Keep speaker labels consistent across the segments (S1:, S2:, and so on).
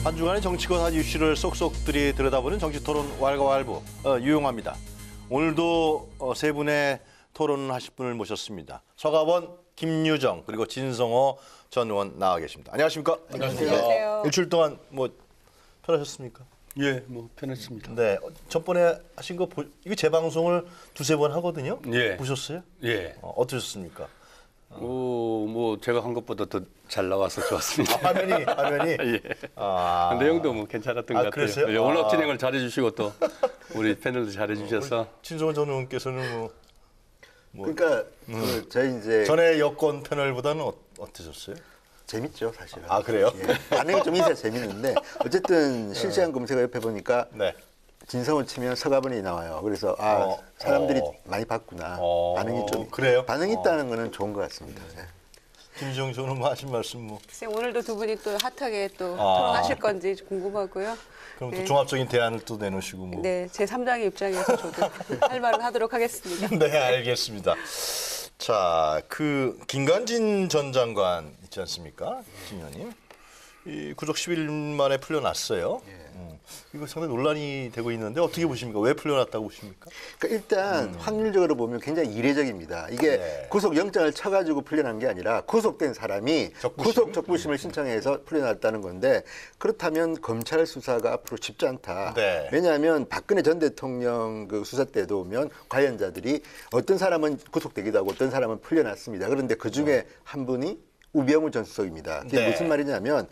S1: 한 주간의 정치권 한 이슈를 쏙쏙들이 들여다보는 정치토론 왈가왈부 유용합니다. 오늘도 세 분의 토론하실 분을 모셨습니다. 서가원, 김유정 그리고 진성호 전 의원 나와 계십니다. 안녕하십니까?
S2: 안녕하세요.
S1: 일주일 동안 뭐 편하셨습니까?
S3: 예, 뭐 편했습니다.
S1: 네, 전번에 하신 거 이거 재방송을 두세 번 하거든요.
S3: 예.
S1: 보셨어요?
S3: 예.
S1: 어떠셨습니까?
S3: 뭐 제가 한 것보다 더 잘 나와서 좋았습니다.
S1: 화면이.
S3: 예. 내용도 뭐 괜찮았던 것 같아요.
S1: 그랬어요?
S3: 예, 워낙 진행을 잘해주시고 또 우리 패널도 잘해주셔서.
S1: 진성호 전 의원께서는
S4: 그러니까 저희 이제
S1: 전에 여권 패널보다는 어떠셨어요?
S4: 재밌죠 사실은.
S1: 아, 그래요?
S4: 예. 반응이 좀 있어야 재밌는데 어쨌든 실시간 검색어 옆에 보니까
S1: 네.
S4: 진성호 치면 서가번이 나와요. 그래서 사람들이 많이 봤구나. 반응이 좀
S1: 그래요?
S4: 반응이 있다는 거는 좋은 것 같습니다. 예.
S1: 김유정 씨는 뭐 하신 말씀 뭐?
S2: 글쎄, 오늘도 두 분이 또 핫하게 또 토론하실 건지 궁금하고요.
S1: 그럼 또
S2: 네.
S1: 종합적인 대안을 또 내놓으시고 뭐.
S2: 네, 제 3장의 입장에서 저도 할 말은 하도록 하겠습니다.
S1: 네, 알겠습니다. 자, 김관진 전 장관 있지 않습니까, 김 의원님? 이 구속 10일 만에 풀려났어요. 이거 상당히 논란이 되고 있는데 어떻게 보십니까? 왜 풀려났다고 보십니까?
S4: 그러니까 일단 확률적으로 보면 굉장히 이례적입니다. 이게
S1: 네.
S4: 구속영장을 쳐가지고 풀려난 게 아니라 구속된 사람이 구속 적부심을 신청해서 풀려났다는 건데 그렇다면 검찰 수사가 앞으로 쉽지 않다.
S1: 네.
S4: 왜냐하면 박근혜 전 대통령 그 수사 때도 보면 관련자들이 어떤 사람은 구속되기도 하고 어떤 사람은 풀려났습니다. 그런데 그중에 한 분이 우병우 전 수석입니다. 이게
S1: 네.
S4: 무슨 말이냐면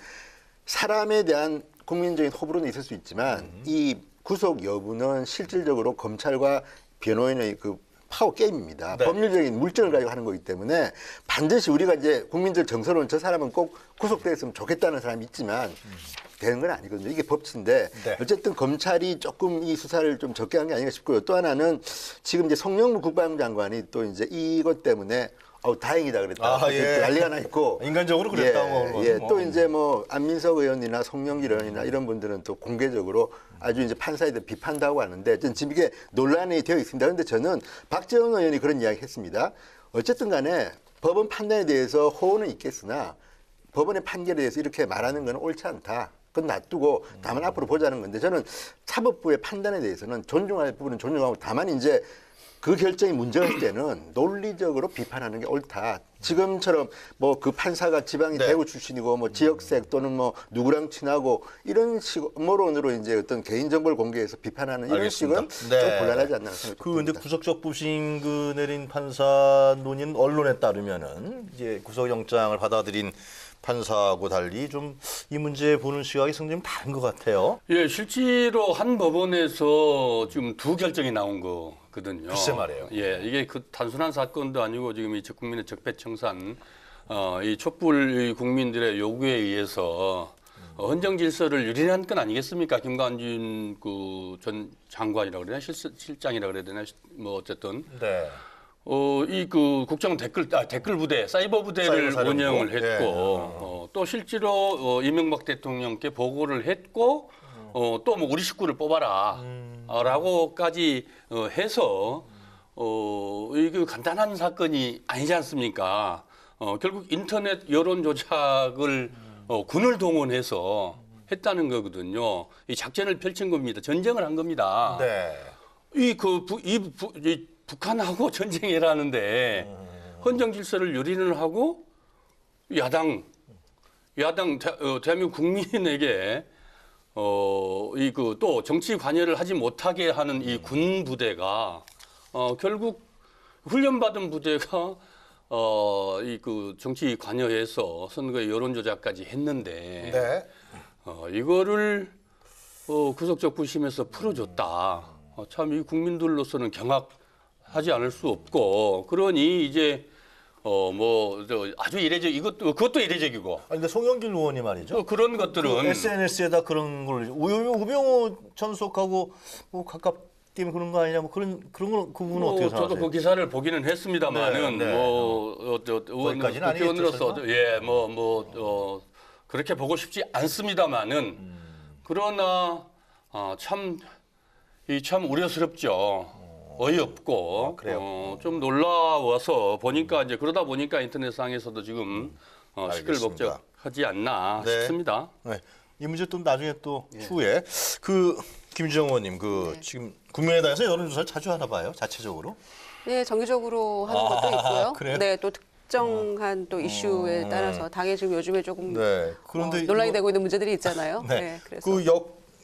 S4: 사람에 대한 국민적인 호불호는 있을 수 있지만 이 구속 여부는 실질적으로 검찰과 변호인의 그 파워 게임입니다.
S1: 네.
S4: 법률적인 물증을 가지고 하는 거기 때문에 반드시 우리가 이제 국민들 정서로는 저 사람은 꼭 구속됐으면 좋겠다는 사람이 있지만 되는 건 아니거든요. 이게 법치인데
S1: 네.
S4: 어쨌든 검찰이 조금 이 수사를 좀 적게 한 게 아닌가 싶고요. 또 하나는 지금 이제 송영무 국방장관이 또 이제 이것 때문에 다행이다 그랬다.
S1: 예.
S4: 난리가 나 있고
S1: 인간적으로 그랬다고.
S4: 예, 또 이제 뭐 안민석 의원이나 송영길 의원이나 이런 분들은 또 공개적으로 아주 이제 판사에 대해 비판도 하고 하는데 지금 이게 논란이 되어 있습니다. 그런데 저는 박재원 의원이 그런 이야기 했습니다. 어쨌든 간에 법원 판단에 대해서 호언은 있겠으나 법원의 판결에 대해서 이렇게 말하는 건 옳지 않다. 그건 놔두고 다만 앞으로 보자는 건데 저는 사법부의 판단에 대해서는 존중할 부분은 존중하고 다만 이제 그 결정이 문제가 있을 때는 논리적으로 비판하는 게 옳다. 지금처럼 뭐 그 판사가 지방이
S1: 네.
S4: 대구 출신이고 뭐 지역색 또는 뭐 누구랑 친하고 이런 식으로 이제 어떤 개인정보를 공개해서 비판하는 이런
S1: 알겠습니다.
S4: 식은
S1: 네.
S4: 좀 곤란하지 않나 생각합니다.
S1: 근데 구속적 부심 내린 판사 논의는 언론에 따르면은 이제 구속영장을 받아들인 판사하고 달리 좀 이 문제 보는 시각이 상당히 다른 것 같아요.
S3: 예, 실제로 한 법원에서 지금 두 결정이 나온 거거든요.
S1: 글쎄 말이에요.
S3: 예, 이게 그 단순한 사건도 아니고 지금 이 국민의 적폐청산, 이 촛불 국민들의 요구에 의해서 헌정 질서를 유린한 건 아니겠습니까? 김관진 그 전 장관이라고 그래야 되나 실장이라고 그래야 되나 뭐 어쨌든.
S1: 네.
S3: 이 그 국정 댓글 부대, 사이버 부대를
S1: 사이버
S3: 운영을
S1: 사령부?
S3: 했고, 또 실제로 이명박 대통령께 보고를 했고, 또 뭐 우리 식구를 뽑아라, 라고까지 해서, 이게 간단한 사건이 아니지 않습니까? 결국 인터넷 여론 조작을 군을 동원해서 했다는 거거든요. 이 작전을 펼친 겁니다. 전쟁을 한 겁니다.
S1: 네.
S3: 북한하고 전쟁이라는데 헌정 질서를 유린을 하고 야당 대한민국 국민에게 또 정치 관여를 하지 못하게 하는 이 군 부대가 결국 훈련받은 부대가 정치 관여해서 선거의 여론 조작까지 했는데
S1: 네.
S3: 이거를 구속적 부심에서 풀어줬다. 참 이 국민들로서는 경악하지 않을 수 없고 그러니 이제 아주 그것도 이례적이고.
S1: 아니, 근데 송영길 의원이 말이죠.
S3: 또 그런 것들은
S1: SNS에다 그런 걸 우병우 전속하고 뭐 가깝게 그런 거 아니냐 뭐 그런 건 그분은 어떻게 생각하세요?
S3: 저도 그 기사를 보기는 했습니다만은
S1: 네, 네. 거기까지는 아니겠죠,
S3: 의원으로서 그렇게 보고 싶지 않습니다만은 그러나 참 우려스럽죠. 어이없고
S1: 그래요?
S3: 좀 놀라워서 보니까 이제 그러다 보니까 인터넷상에서도 지금
S1: 알겠습니다.
S3: 시끌벅적하지 않나
S1: 네.
S3: 싶습니다.
S1: 네. 이 문제 또 나중에 또 추후에 그 김주영 의원님 그 지금 국민의당에서 여론조사를 자주 하나 봐요, 자체적으로.
S2: 네, 정기적으로 하는 것도 있고요.
S1: 그래요?
S2: 네, 또 특정한 또 이슈에 따라서 당에 지금 요즘에 조금
S1: 네. 그런데
S2: 논란이
S1: 이거-
S2: 되고 있는 문제들이 있잖아요.
S1: 네.
S2: 네, 그래서
S1: 그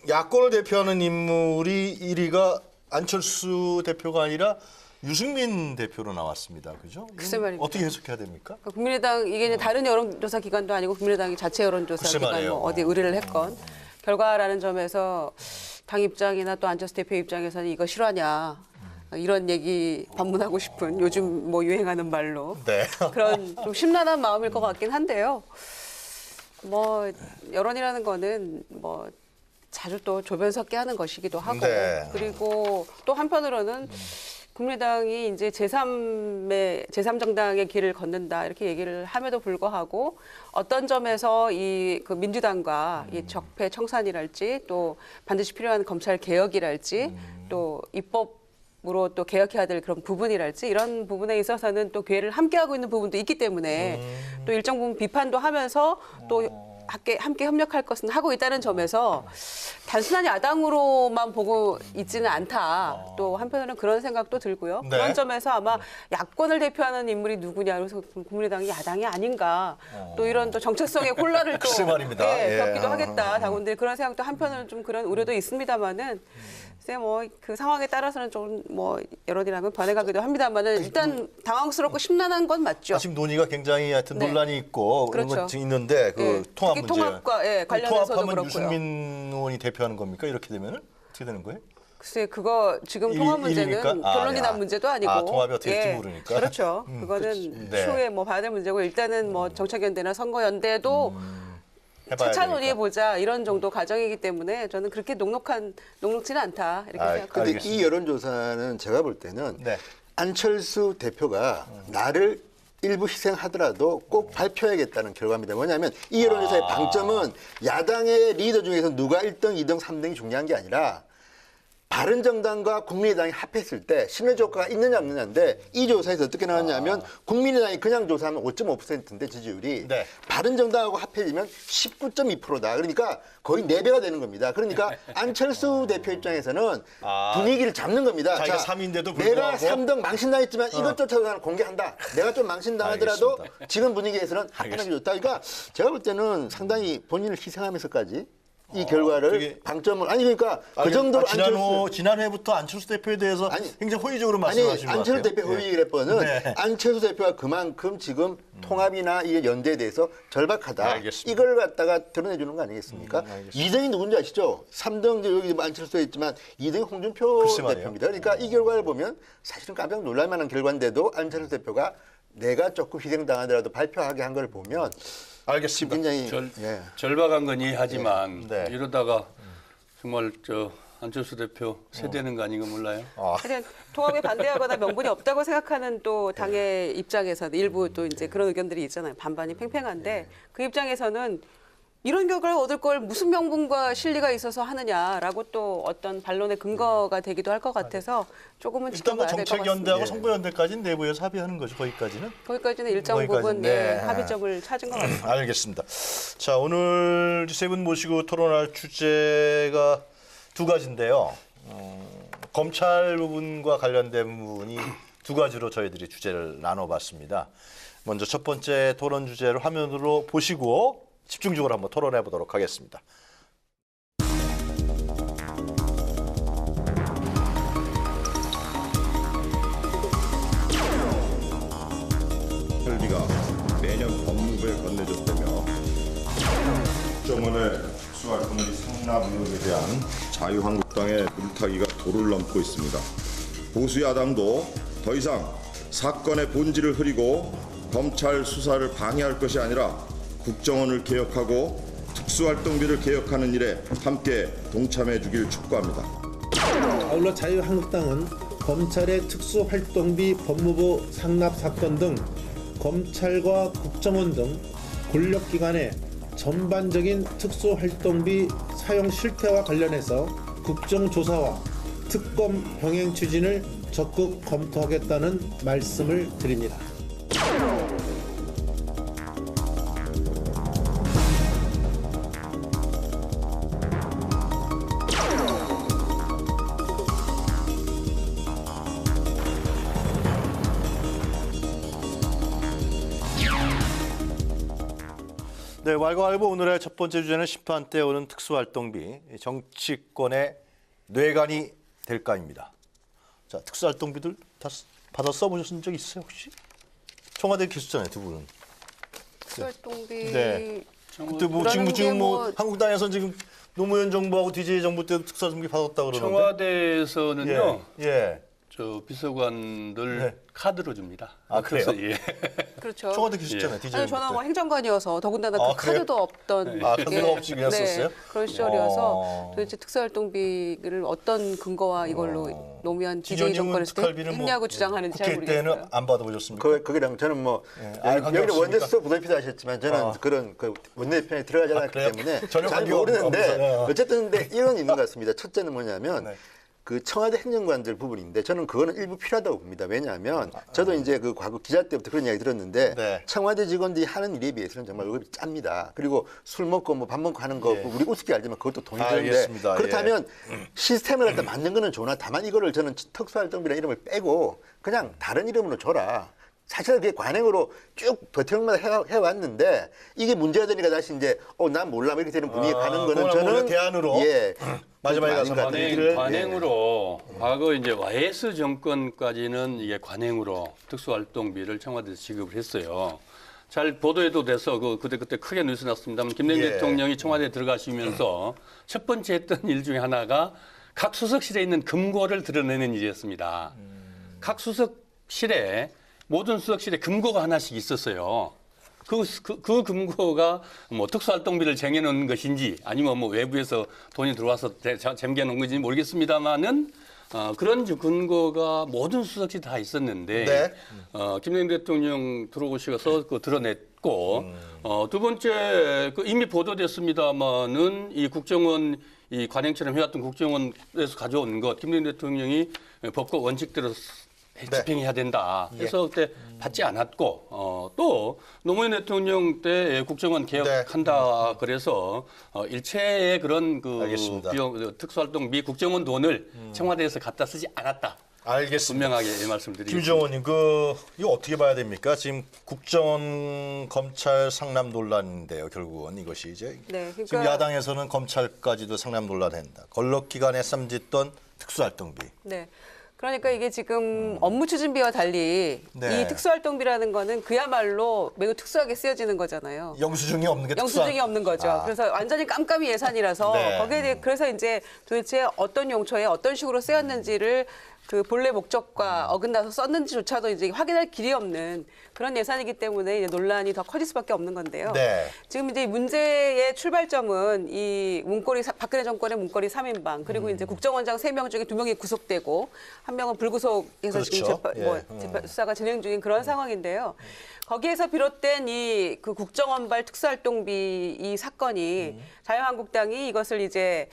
S1: 야권을 대표하는 인물이 1위가 안철수 대표가 아니라 유승민 대표로 나왔습니다. 그죠?
S2: 글쎄 말입니다.
S1: 어떻게 해석해야 됩니까?
S2: 그러니까 국민의당 이게 이제 다른 여론조사 기관도 아니고 국민의당이 자체 여론조사
S1: 글쎄
S2: 기관
S1: 말이에요.
S2: 뭐 어디 의뢰를 했건 결과라는 점에서 당 입장이나 또 안철수 대표 입장에서는 이거 실화냐 이런 얘기 반문하고 싶은 요즘 뭐 유행하는 말로
S1: 네.
S2: 그런 좀 심란한 마음일 것 같긴 한데요. 뭐 여론이라는 거는 뭐 자주 또 조변 섞게 하는 것이기도 하고
S1: 네.
S2: 그리고 또 한편으로는 국민의당이 이제 제3정당의 길을 걷는다 이렇게 얘기를 함에도 불구하고 어떤 점에서 이 그 민주당과 이 적폐 청산이랄지 또 반드시 필요한 검찰 개혁이랄지 또 입법으로 또 개혁해야 될 그런 부분이랄지 이런 부분에 있어서는 또 기회를 함께하고 있는 부분도 있기 때문에 또 일정 부분 비판도 하면서 또 함께 협력할 것은 하고 있다는 점에서 단순한 야당으로만 보고 있지는 않다. 또 한편으로는 그런 생각도 들고요.
S1: 네.
S2: 그런 점에서 아마 야권을 대표하는 인물이 누구냐. 그래서 국민의당이 야당이 아닌가. 또 이런 또 정체성의 혼란을 또
S1: 글쎄 말입니다. 예.
S2: 겪기도 하겠다. 당원들이 그런 생각도 한편으로는 좀 그런 우려도 있습니다만은 글쎄 뭐 그 상황에 따라서는 좀 뭐 여론이라면 변해가기도 합니다만은 일단 당황스럽고 심란한 건 맞죠.
S1: 지금 논의가 굉장히 하여튼
S2: 네.
S1: 논란이 있고 그런
S2: 그렇죠.
S1: 것 지금 있는데 그
S2: 예,
S1: 통합
S2: 특히
S1: 문제.
S2: 통합과, 예, 관련해서도
S1: 통합하면
S2: 그렇고요.
S1: 유승민 의원이 대표하는 겁니까? 이렇게 되면은 어떻게 되는 거예요?
S2: 글쎄 그거 지금
S1: 일-
S2: 통합 문제는
S1: 일입니까? 아,
S2: 결론이
S1: 야.
S2: 난 문제도 아니고
S1: 아, 통합이 어떻게 될지 모르니까.
S2: 그렇죠. 그거는
S1: 네.
S2: 추후에 뭐 봐야 될 문제고 일단은 뭐 정책연대나 선거연대도
S1: 해봐야
S2: 차차
S1: 되니까.
S2: 논의해 보자 이런 정도 과정이기 때문에 저는 그렇게 녹록지는 않다 이렇게
S1: 아,
S2: 생각합니다.
S4: 근데
S1: 알겠습니다.
S4: 이 여론조사는 제가 볼 때는
S1: 네.
S4: 안철수 대표가 나를 일부 희생하더라도 꼭 발표해야겠다는 결과입니다. 뭐냐면 이 여론조사의 방점은 야당의 리더 중에서 누가 1등, 2등, 3등이 중요한 게 아니라 바른정당과 국민의당이 합했을 때 시너지 효과가 있느냐 없느냐인데 이 조사에서 어떻게 나왔냐면 국민의당이 그냥 조사하면 5.5%인데 지지율이
S1: 네.
S4: 바른정당하고 합해지면 19.2%다. 그러니까 거의 4배가 되는 겁니다. 그러니까 안철수 대표 입장에서는 분위기를 잡는 겁니다.
S1: 자기가 3위인데도
S4: 내가
S1: 불구하고
S4: 3등 망신당했지만 이것조차도 나는 공개한다. 내가 좀 망신당하더라도
S1: 알겠습니다.
S4: 지금 분위기에서는 합하는 게 좋다. 그러니까 제가 볼 때는 상당히 본인을 희생하면서까지 이 결과를
S1: 되게-
S4: 방점을 아니 그러니까 그 정도로
S1: 지난 회부터 안철수 대표에 대해서
S4: 아니,
S1: 굉장히 호의적으로
S4: 아니
S1: 말씀하신 것 같아요.
S4: 안철수 대표
S1: 예.
S4: 호의그래퍼는
S1: 네.
S4: 안철수 대표가 그만큼 지금 통합이나 이 연대에 대해서 절박하다.
S1: 알겠습니다.
S4: 이걸 갖다가 드러내주는 거 아니겠습니까?
S1: 알겠습니다.
S4: 2등이 누군지 아시죠? 3등 여기 안철수에 있지만 2등이 홍준표
S1: 글쎄 말이에요.
S4: 대표입니다. 그러니까 이 결과를 보면 사실은 깜짝 놀랄 만한 결과인데도 안철수 대표가 내가 조금 희생당하더라도 발표하게 한 걸 보면
S1: 알겠습니다.
S4: 굉장히 예.
S3: 절박한 건 이해하지만
S1: 네.
S3: 이러다가 정말 안철수 대표 세대는 거 아닌가 몰라요.
S2: 하여튼 통합에 반대하거나 명분이 없다고 생각하는 또 당의 입장에서는 일부 또 이제 그런 의견들이 있잖아요. 반반이 팽팽한데 그 입장에서는 이런 결과를 얻을 걸 무슨 명분과 실리가 있어서 하느냐라고 또 어떤 반론의 근거가 되기도 할 것 같아서 조금은
S1: 일단 뭐
S2: 지켜봐야 될 것 같습니다.
S1: 정책연대하고 선거연대까지는 내부에서 합의하는 거죠. 거기까지는.
S2: 거기까지는 일정
S1: 거기까지는,
S2: 부분
S1: 네.
S2: 합의점을 찾은 것 같습니다.
S1: 알겠습니다. 자, 오늘 세 분 모시고 토론할 주제가 두 가지인데요. 검찰 부분과 관련된 부분이 두 가지로 저희들이 주제를 나눠봤습니다. 먼저 첫 번째 토론 주제를 화면으로 보시고 집중적으로 한번 토론해 보도록 하겠습니다.
S5: 혈비가 매년 법무부에 건네줬다며 국정원의 수활동비 상납 의혹에 대한 자유한국당의 물타기가 도를 넘고 있습니다. 보수 야당도 더 이상 사건의 본질을 흐리고 검찰 수사를 방해할 것이 아니라 국정원을 개혁하고 특수활동비를 개혁하는 일에 함께 동참해 주길 촉구합니다.
S6: 아울러 자유한국당은 검찰의 특수활동비 법무부 상납 사건 등 검찰과 국정원 등 권력기관의 전반적인 특수활동비 사용 실태와 관련해서 국정조사와 특검 병행 추진을 적극 검토하겠다는 말씀을 드립니다.
S1: 네, 왈가왈부 오늘의 첫 번째 주제는 심판 때 오는 특수활동비, 정치권의 뇌관이 될까입니다. 자, 특수활동비들 다 받아 써보신 적 있어요 혹시? 청와대 계셨잖아요 두 분은.
S2: 특수활동비
S1: 네. 그때 뭐
S2: 그러는 게
S1: 지금
S2: 뭐
S1: 한국당에서는 지금 노무현 정부하고 DJ 정부 때도 특수활동비 받았다 그러는데.
S3: 청와대에서는요.
S1: 예.
S3: 저 비서관들
S1: 네.
S3: 카드로 줍니다.
S1: 아, 그래요?
S3: 그래서, 예.
S2: 그렇죠.
S1: 청와대 계셨잖아요 DJ
S2: 아니
S1: 정부
S2: 저는
S1: 때.
S2: 뭐 행정관이어서 더군다나
S1: 아,
S2: 그
S1: 그래요?
S2: 카드도 없던
S1: 아, 카드가 없이 그냥 썼어요?
S2: 그런 시절이어서 도대체 특수활동비를 어떤 근거와 이걸로 노무현 DJ
S1: 기존님은
S2: 정권에서
S1: 특활비를
S2: 했냐고 주장하는지 잘
S1: 국회 때는
S2: 모르겠어요.
S1: 안 받아보셨습니까?
S4: 거기랑 저는 뭐
S1: 관계
S4: 여기
S1: 없습니까?
S4: 원내수석 부대표도 하셨지만 저는 그런 그 원내편에 들어가지 않았기
S1: 그래요?
S4: 때문에
S1: 전혀
S4: 잘
S1: 관계가
S4: 모르는데
S1: 없어요.
S4: 어쨌든 근데 이건 있는 것 같습니다. 첫째는 뭐냐면
S1: 네.
S4: 그 청와대 행정관들 부분인데 저는 그거는 일부 필요하다고 봅니다. 왜냐하면 저도 이제 그 과거 기자 때부터 그런 이야기 들었는데
S1: 네.
S4: 청와대 직원들이 하는 일에 비해서는 정말 월급이 짭니다. 그리고 술 먹고 뭐 밥 먹고 하는 거 우리 우습게 알지만 그것도 돈이 드는데
S1: 알겠습니다.
S4: 그렇다면 시스템을 갖다 만든 거는 좋으나 다만 이거를 저는 특수활동비라는 이름을 빼고 그냥 다른 이름으로 줘라. 사실 그게 관행으로 쭉 대통령마다 해왔는데 이게 문제가 되니까 다시 이제 난 몰라 이렇게 되는 분위기 가는 거는
S1: 그거는
S4: 저는
S1: 오히려 대안으로
S4: 예
S1: 마지막에 가서
S4: 아닌 것 같아요.
S3: 관행으로 과거 이제 YS 정권까지는 이게 관행으로 특수활동비를 청와대에서 지급을 했어요. 잘 보도에도 돼서 그때 크게 뉴스 났습니다만 김대중
S1: 예.
S3: 대통령이 청와대에 들어가시면서 첫 번째 했던 일 중에 하나가 각 수석실에 있는 금고를 드러내는 일이었습니다. 각 수석실에 모든 수석실에 금고가 하나씩 있었어요. 그 금고가 뭐 특수활동비를 쟁여놓은 것인지 아니면 뭐 외부에서 돈이 들어와서 쟁여놓은 건지 모르겠습니다만은 그런 근거가 모든 수석실에 다 있었는데
S1: 네.
S3: 김대중 대통령 들어오셔서 드러냈고 두 번째 이미 보도됐습니다만은 이 국정원 이 관행처럼 해왔던 국정원에서 가져온 것 김대중 대통령이 법과 원칙대로 집행해야 된다. 해서 그때 받지 않았고 또 노무현 대통령 때 국정원 개혁한다 그래서 일체의 그런
S1: 알겠습니다.
S3: 비용 특수활동비 국정원 돈을 청와대에서 갖다 쓰지 않았다.
S1: 알겠습니다.
S3: 분명하게 말씀드리겠습니다.
S1: 김정원님, 이거 어떻게 봐야 됩니까? 지금 국정원 검찰 상남 논란인데요. 결국은 이것이 이제
S2: 네, 그러니까
S1: 지금 야당에서는 검찰까지도 상남 논란한다. 권력기관에 쌈짓돈 특수활동비.
S2: 네. 그러니까 이게 지금 업무 추진비와 달리
S1: 네.
S2: 이 특수활동비라는 거는 그야말로 매우 특수하게 쓰여지는 거잖아요.
S1: 영수증이 없는 게
S2: 영수증이 없는 거죠. 그래서 완전히 깜깜이 예산이라서
S1: 네.
S2: 거기에 대해 그래서 이제 도대체 어떤 용처에 어떤 식으로 쓰였는지를 그 본래 목적과 어긋나서 썼는지조차도 이제 확인할 길이 없는 그런 예산이기 때문에 이제 논란이 더 커질 수밖에 없는 건데요.
S1: 네.
S2: 지금 이제 문제의 출발점은 이 박근혜 정권의 문고리 3인방 그리고 이제 국정원장 3명 중에 2명이 구속되고 1명은 불구속해서 지금
S1: 그렇죠.
S2: 수사가 진행 중인 그런 상황인데요. 거기에서 비롯된 이 그 국정원발 특수활동비 이 사건이 자유한국당이 이것을 이제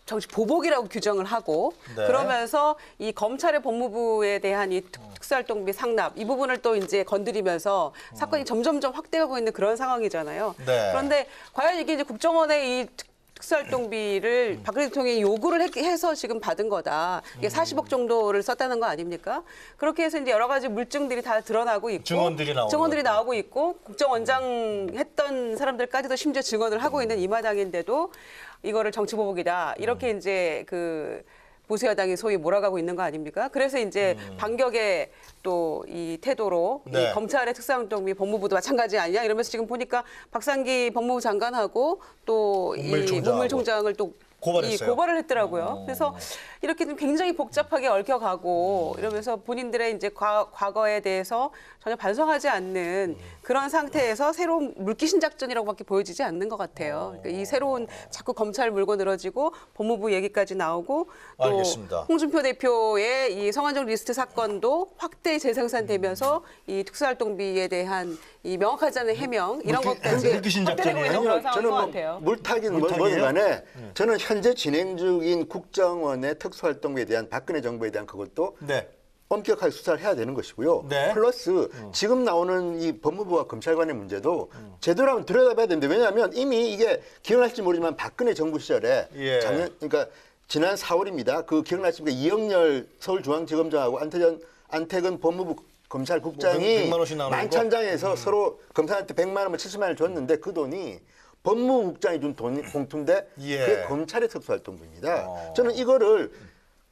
S2: 정치 보복이라고 규정을 하고
S1: 네.
S2: 그러면서 이 검찰의 법무부에 대한 이 특수활동비 상납 이 부분을 또 이제 건드리면서 사건이 점점점 확대하고 있는 그런 상황이잖아요.
S1: 네.
S2: 그런데 과연 이게 이제 국정원의 이 특수활동비를 박근혜 대통령이 요구를 해서 지금 받은 거다. 이게 40억 정도를 썼다는 거 아닙니까? 그렇게 해서 이제 여러 가지 물증들이 다 드러나고 있고 증언들이 나오고 있고 국정원장 했던 사람들까지도 심지어 증언을 하고 있는 이 마당인데도 이거를 정치보복이다. 이렇게 이제 그 보수 여당이 소위 몰아가고 있는 거 아닙니까? 그래서 이제 반격의 또 이 태도로
S1: 네.
S2: 이 검찰의 특수활동비 법무부도 마찬가지 아니냐 이러면서 지금 보니까 박상기 법무부 장관하고 또 이 문물총장을 또
S1: 고발했어요.
S2: 고발을 했더라고요. 그래서 이렇게 좀 굉장히 복잡하게 얽혀가고 이러면서 본인들의 이제 과거에 대해서 전혀 반성하지 않는 그런 상태에서 새로운 물귀신 작전이라고밖에 보여지지 않는 것 같아요. 그러니까 이 새로운 자꾸 검찰 물고 늘어지고 법무부 얘기까지 나오고 또
S1: 알겠습니다.
S2: 홍준표 대표의 이 성완종 리스트 사건도 확대 재생산되면서 이 특수활동비에 대한 이 명확하지 않은 해명 이런 것까지
S1: 물귀신
S2: 확대되고 있는
S1: 작전이에요?
S2: 그런 상황인
S4: 저는
S2: 것
S4: 뭐
S2: 같아요.
S4: 물타기는 뭐든 간에 저는 현재 진행 중인 국정원의 특수활동비에 대한 박근혜 정부에 대한 그것도
S1: 네.
S4: 엄격하게 수사를 해야 되는 것이고요.
S1: 네.
S4: 플러스 지금 나오는 이 법무부와 검찰관의 문제도 제대로 한번 들여다봐야 되는데 왜냐하면 이미 이게 기억나실지 모르지만 박근혜 정부 시절에
S1: 예.
S4: 그러니까 지난 4월입니다. 그 기억나십니까? 이영렬 서울중앙지검장하고 안태근 법무부 검찰국장이
S1: 100만 원씩 나오는 거?
S4: 만천장에서 서로 검사한테 100만 원, 70만 원을 줬는데 그 돈이 법무국장이 준 돈 봉투인데
S1: 예.
S4: 그게 검찰의 특수활동비입니다. 저는 이거를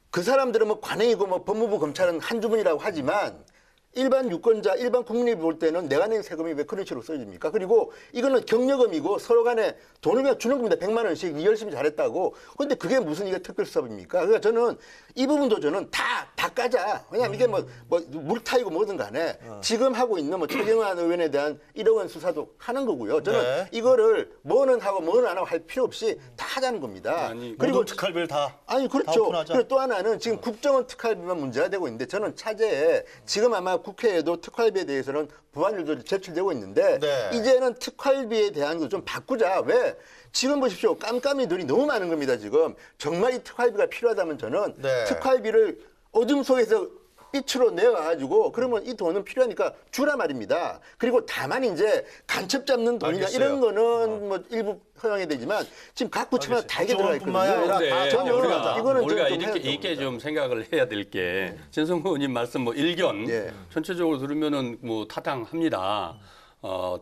S4: 그 사람들은 뭐 관행이고 뭐 법무부 검찰은 한 주문이라고 하지만 일반 유권자, 일반 국민이 볼 때는 내가 낸 세금이 왜 그런 식으로 써집니까? 그리고 이거는 경력금이고 서로 간에 돈을 그냥 주는 겁니다. 100만 원씩 니 열심히 잘했다고. 그런데 그게 무슨 이게 특별수사입니까? 그러니까 저는 이 부분도 저는 다 까자. 왜냐하면 이게 뭐 물타이고 뭐든 간에 지금 하고 있는 뭐 최경환 의원에 대한 1억 원 수사도 하는 거고요. 저는
S1: 네.
S4: 이거를 뭐는 하고 뭐는 안 하고 할 필요 없이 다 하자는 겁니다.
S3: 아니,
S1: 그리고 특활비를 다
S4: 아니
S1: 다
S4: 그렇죠.
S1: 오픈하자.
S4: 그리고 또 하나는 지금 국정원 특활비만 문제가 되고 있는데 저는 차제에 지금 아마 국회에도 특활비에 대해서는 부안율도 제출되고 있는데
S1: 네.
S4: 이제는 특활비에 대한 거 좀 바꾸자. 왜? 지금 보십시오. 깜깜이들이 너무 많은 겁니다. 지금 정말 이 특활비가 필요하다면 저는
S1: 네.
S4: 특활비를 어둠 속에서 빛으로 내와가지고 그러면 이 돈은 필요하니까 주라 말입니다. 그리고 다만 이제 간첩 잡는 돈이나
S1: 알겠어요.
S4: 이런 거는 뭐 일부 허용이 되지만 지금 각 부처마다 다 이게 들어가
S1: 국정원뿐만이 아니라
S4: 있거든요.
S1: 다
S3: 네,
S4: 저는
S1: 우리가
S4: 이거는
S3: 우리가
S4: 좀
S3: 이렇게
S4: 해야
S3: 이게
S4: 됩니다.
S3: 좀 생각을 해야 될 게 진성호 의원님 말씀 뭐 일견
S4: 예.
S3: 전체적으로 들으면은 뭐 타당합니다.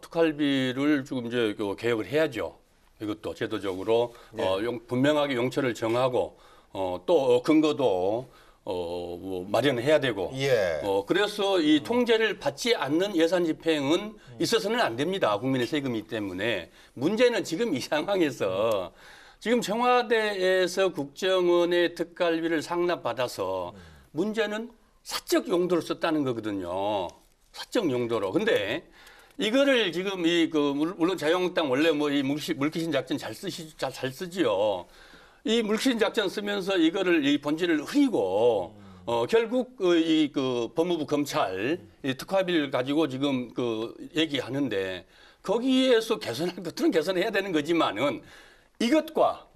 S3: 특활비를 지금 이제 그 개혁을 해야죠. 이것도 제도적으로 분명하게 용처를 정하고 또 근거도 뭐 마련해야 되고
S1: 예.
S3: 그래서 이 통제를 받지 않는 예산 집행은 있어서는 안 됩니다. 국민의 세금이기 때문에 문제는 지금 이 상황에서 지금 청와대에서 국정원의 특활비를 상납받아서 문제는 사적 용도로 썼다는 거거든요. 사적 용도로. 근데 이거를 지금 물론 자유한국당 원래 뭐 이 물귀신 작전 잘 쓰지요. 이 물귀신 작전 쓰면서 이거를 이 본질을 흐리고 결국 그 법무부 검찰 이 특활비를 가지고 지금 얘기하는데 거기에서 개선할 것들은 개선해야 되는 거지만은 이것과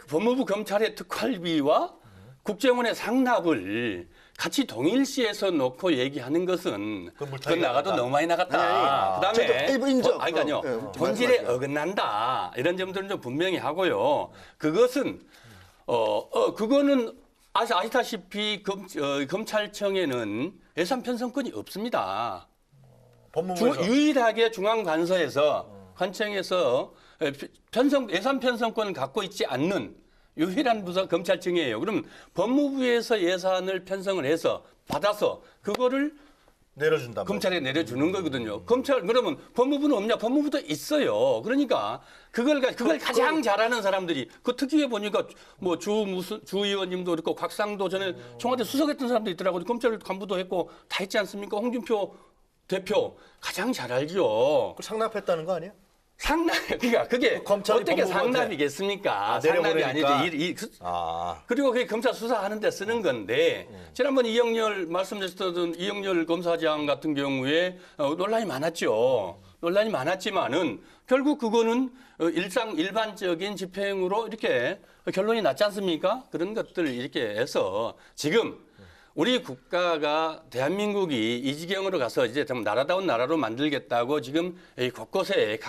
S3: 법무부 검찰의 특활비와 국정원의 상납을 같이 동일시해서 놓고 얘기하는 것은 그건 나가도
S1: 나간다.
S3: 너무 많이 나갔다. 그다음에
S4: 저도 인정.
S3: 아니요. 본질에
S4: 말씀하세요.
S3: 어긋난다. 이런 점들은 좀 분명히 하고요. 그것은 그거는 아시다시피 검찰청에는 예산 편성권이 없습니다.
S1: 법무부에서
S3: 유일하게 중앙관서에서 관청에서 예산 편성권을 갖고 있지 않는 유일한 부서 검찰청이에요. 그럼 법무부에서 예산을 편성을 해서 받아서 그거를
S1: 내려준다.
S3: 검찰에 내려주는 거거든요. 그러면 법무부는 없냐? 법무부도 있어요. 그러니까 그걸 가장 잘하는 사람들이 그 특위에 보니까 뭐 주 의원님도 그렇고 곽상도 전에 청와대 수석했던 사람도 있더라고요. 검찰 간부도 했고 다 했지 않습니까? 홍준표 대표 가장 잘 알죠.
S1: 그 상납했다는 거 아니야?
S3: 그러니까 그게
S1: 검찰이
S3: 어떻게
S1: 법무부한테
S3: 상납이겠습니까? 상납이
S1: 내려보내니까.
S3: 아니지.
S1: 그리고
S3: 그게 검찰 수사하는 데 쓰는 건데 지난번 이영렬 말씀하셨던 이영렬 검사장 같은 경우에 논란이 많았죠. 논란이 많았지만은 결국 그거는 일반적인 집행으로 이렇게 결론이 났지 않습니까? 그런 것들 이렇게 해서 지금 우리 국가가 대한민국이 이 지경으로 가서 이제 좀 나라다운 나라로 만들겠다고 지금 곳곳에